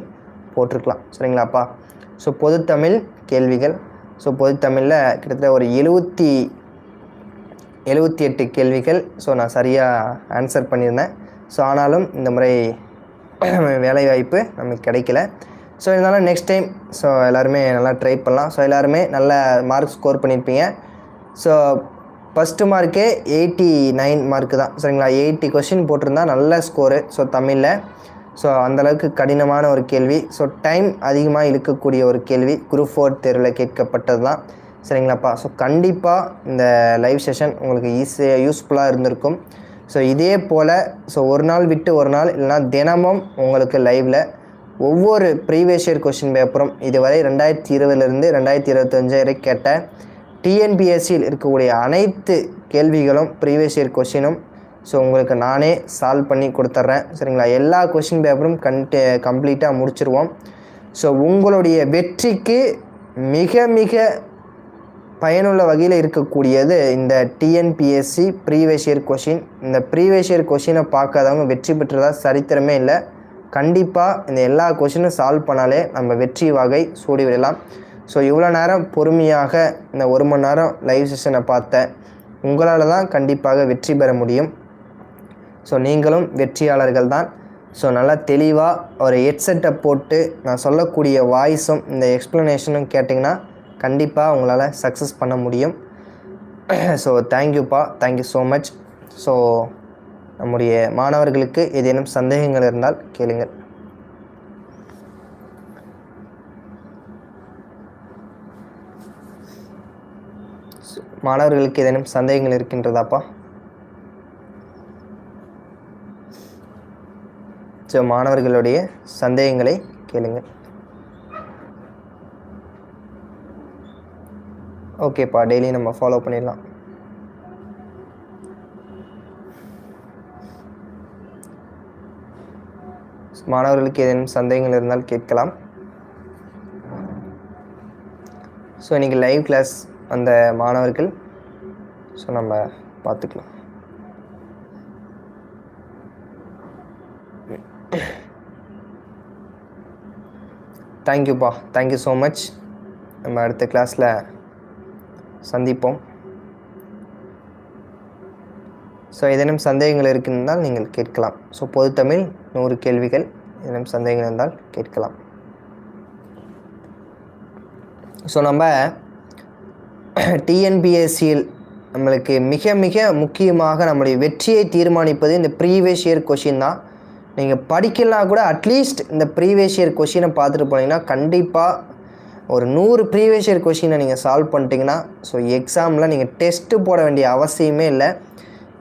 போட்டிருக்கலாம். சரிங்களாப்பா. ஸோ பொதுத்தமிழ் கேள்விகள். ஸோ பொதுத்தமிழில் கிட்டத்தட்ட ஒரு 78 கேள்விகள் ஸோ நான் சரியாக ஆன்சர் பண்ணியிருந்தேன். ஸோ ஆனாலும் இந்த முறை வேலைவாய்ப்பு நமக்கு கிடைக்கல. ஸோ இதனால் நெக்ஸ்ட் டைம் ஸோ எல்லாருமே நல்லா ட்ரை பண்ணலாம். ஸோ எல்லாருமே நல்ல மார்க் ஸ்கோர் பண்ணியிருப்பீங்க. ஸோ ஃபஸ்ட்டு மார்க்கே 89 மார்க்கு தான். சரிங்களா, 80 கொஷின் போட்டிருந்தா நல்ல ஸ்கோரு. ஸோ தமிழில் ஸோ அந்தளவுக்கு கடினமான ஒரு கேள்வி. ஸோ டைம் அதிகமாக இழுக்கக்கூடிய ஒரு கேள்வி குரூப் 4 தேர்வில் கேட்கப்பட்டது தான். சரிங்களாப்பா. ஸோ கண்டிப்பாக இந்த லைவ் செஷன் உங்களுக்கு யூஸ்ஃபுல்லாக இருந்திருக்கும். ஸோ இதே போல் ஸோ ஒரு நாள் விட்டு ஒரு நாள் இல்லைனா தினமும் உங்களுக்கு லைவில் ஒவ்வொரு ப்ரீவியஸ் இயர் கொஷின் பேப்பரும் இதுவரை 2020 2025 வரை கேட்ட டிஎன்பிஎஸ்சியில் இருக்கக்கூடிய அனைத்து கேள்விகளும் ப்ரீவியஸ் இயர் கொஷினும் ஸோ உங்களுக்கு நானே சால்வ் பண்ணி கொடுத்துட்றேன். சரிங்களா, எல்லா கொஷின் பேப்பரும் கம்ப்ளீட்டாக முடிச்சிருவோம். ஸோ உங்களுடைய வெற்றிக்கு மிக மிக பயனுள்ள வகையில் இருக்கக்கூடியது இந்த டிஎன்பிஎஸ்சி ப்ரீவியஸ் இயர் கொஷின். இந்த ப்ரீவியஸ் இயர் கொஷினை பார்க்காதவங்க வெற்றி பெற்றதா சரித்திரமே இல்லை. கண்டிப்பாக இந்த எல்லா கொஷினும் சால்வ் பண்ணாலே நம்ம வெற்றி வகை சூடி விடலாம். ஸோ இவ்வளோ நேரம் பொறுமையாக இந்த 1 மணி நேரம் லைவ் செஷனை பார்த்தேன். உங்களால் தான் கண்டிப்பாக வெற்றி பெற முடியும். ஸோ நீங்களும் வெற்றியாளர்கள் தான். ஸோ நல்லா தெளிவாக ஒரு ஹெட்செட்டை போட்டு நான் சொல்லக்கூடிய வாய்ஸும் இந்த எக்ஸ்ப்ளனேஷனும் கேட்டிங்கன்னா கண்டிப்பாக உங்களால் சக்ஸஸ் பண்ண முடியும். ஸோ தேங்க்யூப்பா, தேங்க்யூ ஸோ மச். ஸோ நம்முடைய மாணவர்களுக்கு ஏதேனும் சந்தேகங்கள் இருந்தால் கேளுங்கள். மாணவர்களுக்கு ஏதேனும் சந்தேகங்கள் இருக்கின்றதாப்பா? ஸோ மாணவர்களுடைய சந்தேகங்களை கேளுங்கள். ஓகேப்பா, டெய்லி நம்ம ஃபாலோ பண்ணிடலாம். மாணவர்களுக்கு ஏதேனும் சந்தேகங்கள் இருந்தால் கேட்கலாம். ஸோ இன்றைக்கி லைவ் கிளாஸ் அந்த மாணவர்கள் ஸோ நம்ம பார்த்துக்கலாம். தேங்க்யூப்பா, தேங்க்யூ ஸோ மச். நம்ம அடுத்த கிளாஸில் சந்திப்போம். ஸோ ஏதேனும் சந்தேகங்கள் இருக்கின்றால் நீங்கள் கேட்கலாம். ஸோ பொதுத்தமிழ் 100 கேள்விகள், ஏதேனும் சந்தேகங்கள் இருந்தால் கேட்கலாம். ஸோ நம்ம டிஎன்பிஎஸ்சியில் நம்மளுக்கு மிக மிக முக்கியமாக நம்முடைய வெற்றியை தீர்மானிப்பது இந்த ப்ரீவியஸ் இயர் கொஷின் தான். நீங்கள் படிக்கலாம் கூட அட்லீஸ்ட் இந்த ப்ரீவியஸ் இயர் கொஷினை பார்த்துட்டு போனீங்கன்னா கண்டிப்பாக ஒரு 100 ப்ரீவியஸ் இயர் கொஷினை நீங்கள் சால்வ் பண்ணிட்டீங்கன்னா ஸோ எக்ஸாமில் நீங்கள் டெஸ்ட்டு போட வேண்டிய அவசியமே இல்லை.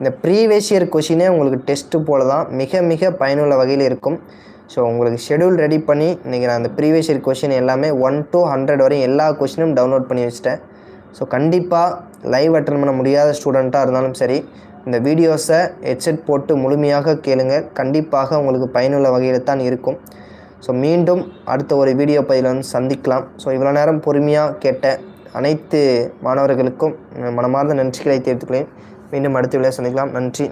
இந்த ப்ரீவியஸ் இயர் கொஷினே உங்களுக்கு டெஸ்ட்டு போல தான் மிக மிக பயனுள்ள வகையில் இருக்கும். ஸோ உங்களுக்கு ஷெடியூல் ரெடி பண்ணி இன்றைக்கி நான் அந்த ப்ரீவியஸ் இயர் கொஷின் எல்லாமே 1 to 100 வரையும் எல்லா கொஷினும் டவுன்லோட் பண்ணி வச்சுட்டேன். ஸோ கண்டிப்பாக லைவ் அட்டன் பண்ண முடியாத ஸ்டூடெண்ட்டாக இருந்தாலும் சரி இந்த வீடியோஸை ஹெட்செட் போட்டு முழுமையாக கேளுங்க. கண்டிப்பாக உங்களுக்கு பயனுள்ள வகையில் தான் இருக்கும். ஸோ மீண்டும் அடுத்த ஒரு வீடியோ பதிவில் வந்து சந்திக்கலாம். ஸோ இவ்வளோ நேரம் பொறுமையாக கேட்ட அனைத்து மாணவர்களுக்கும் மனமார்ந்த நன்றிகளை தெரிவித்துக்கொள்கிறேன். மீண்டும் அடுத்த வீடியோ சந்திக்கலாம். நன்றி.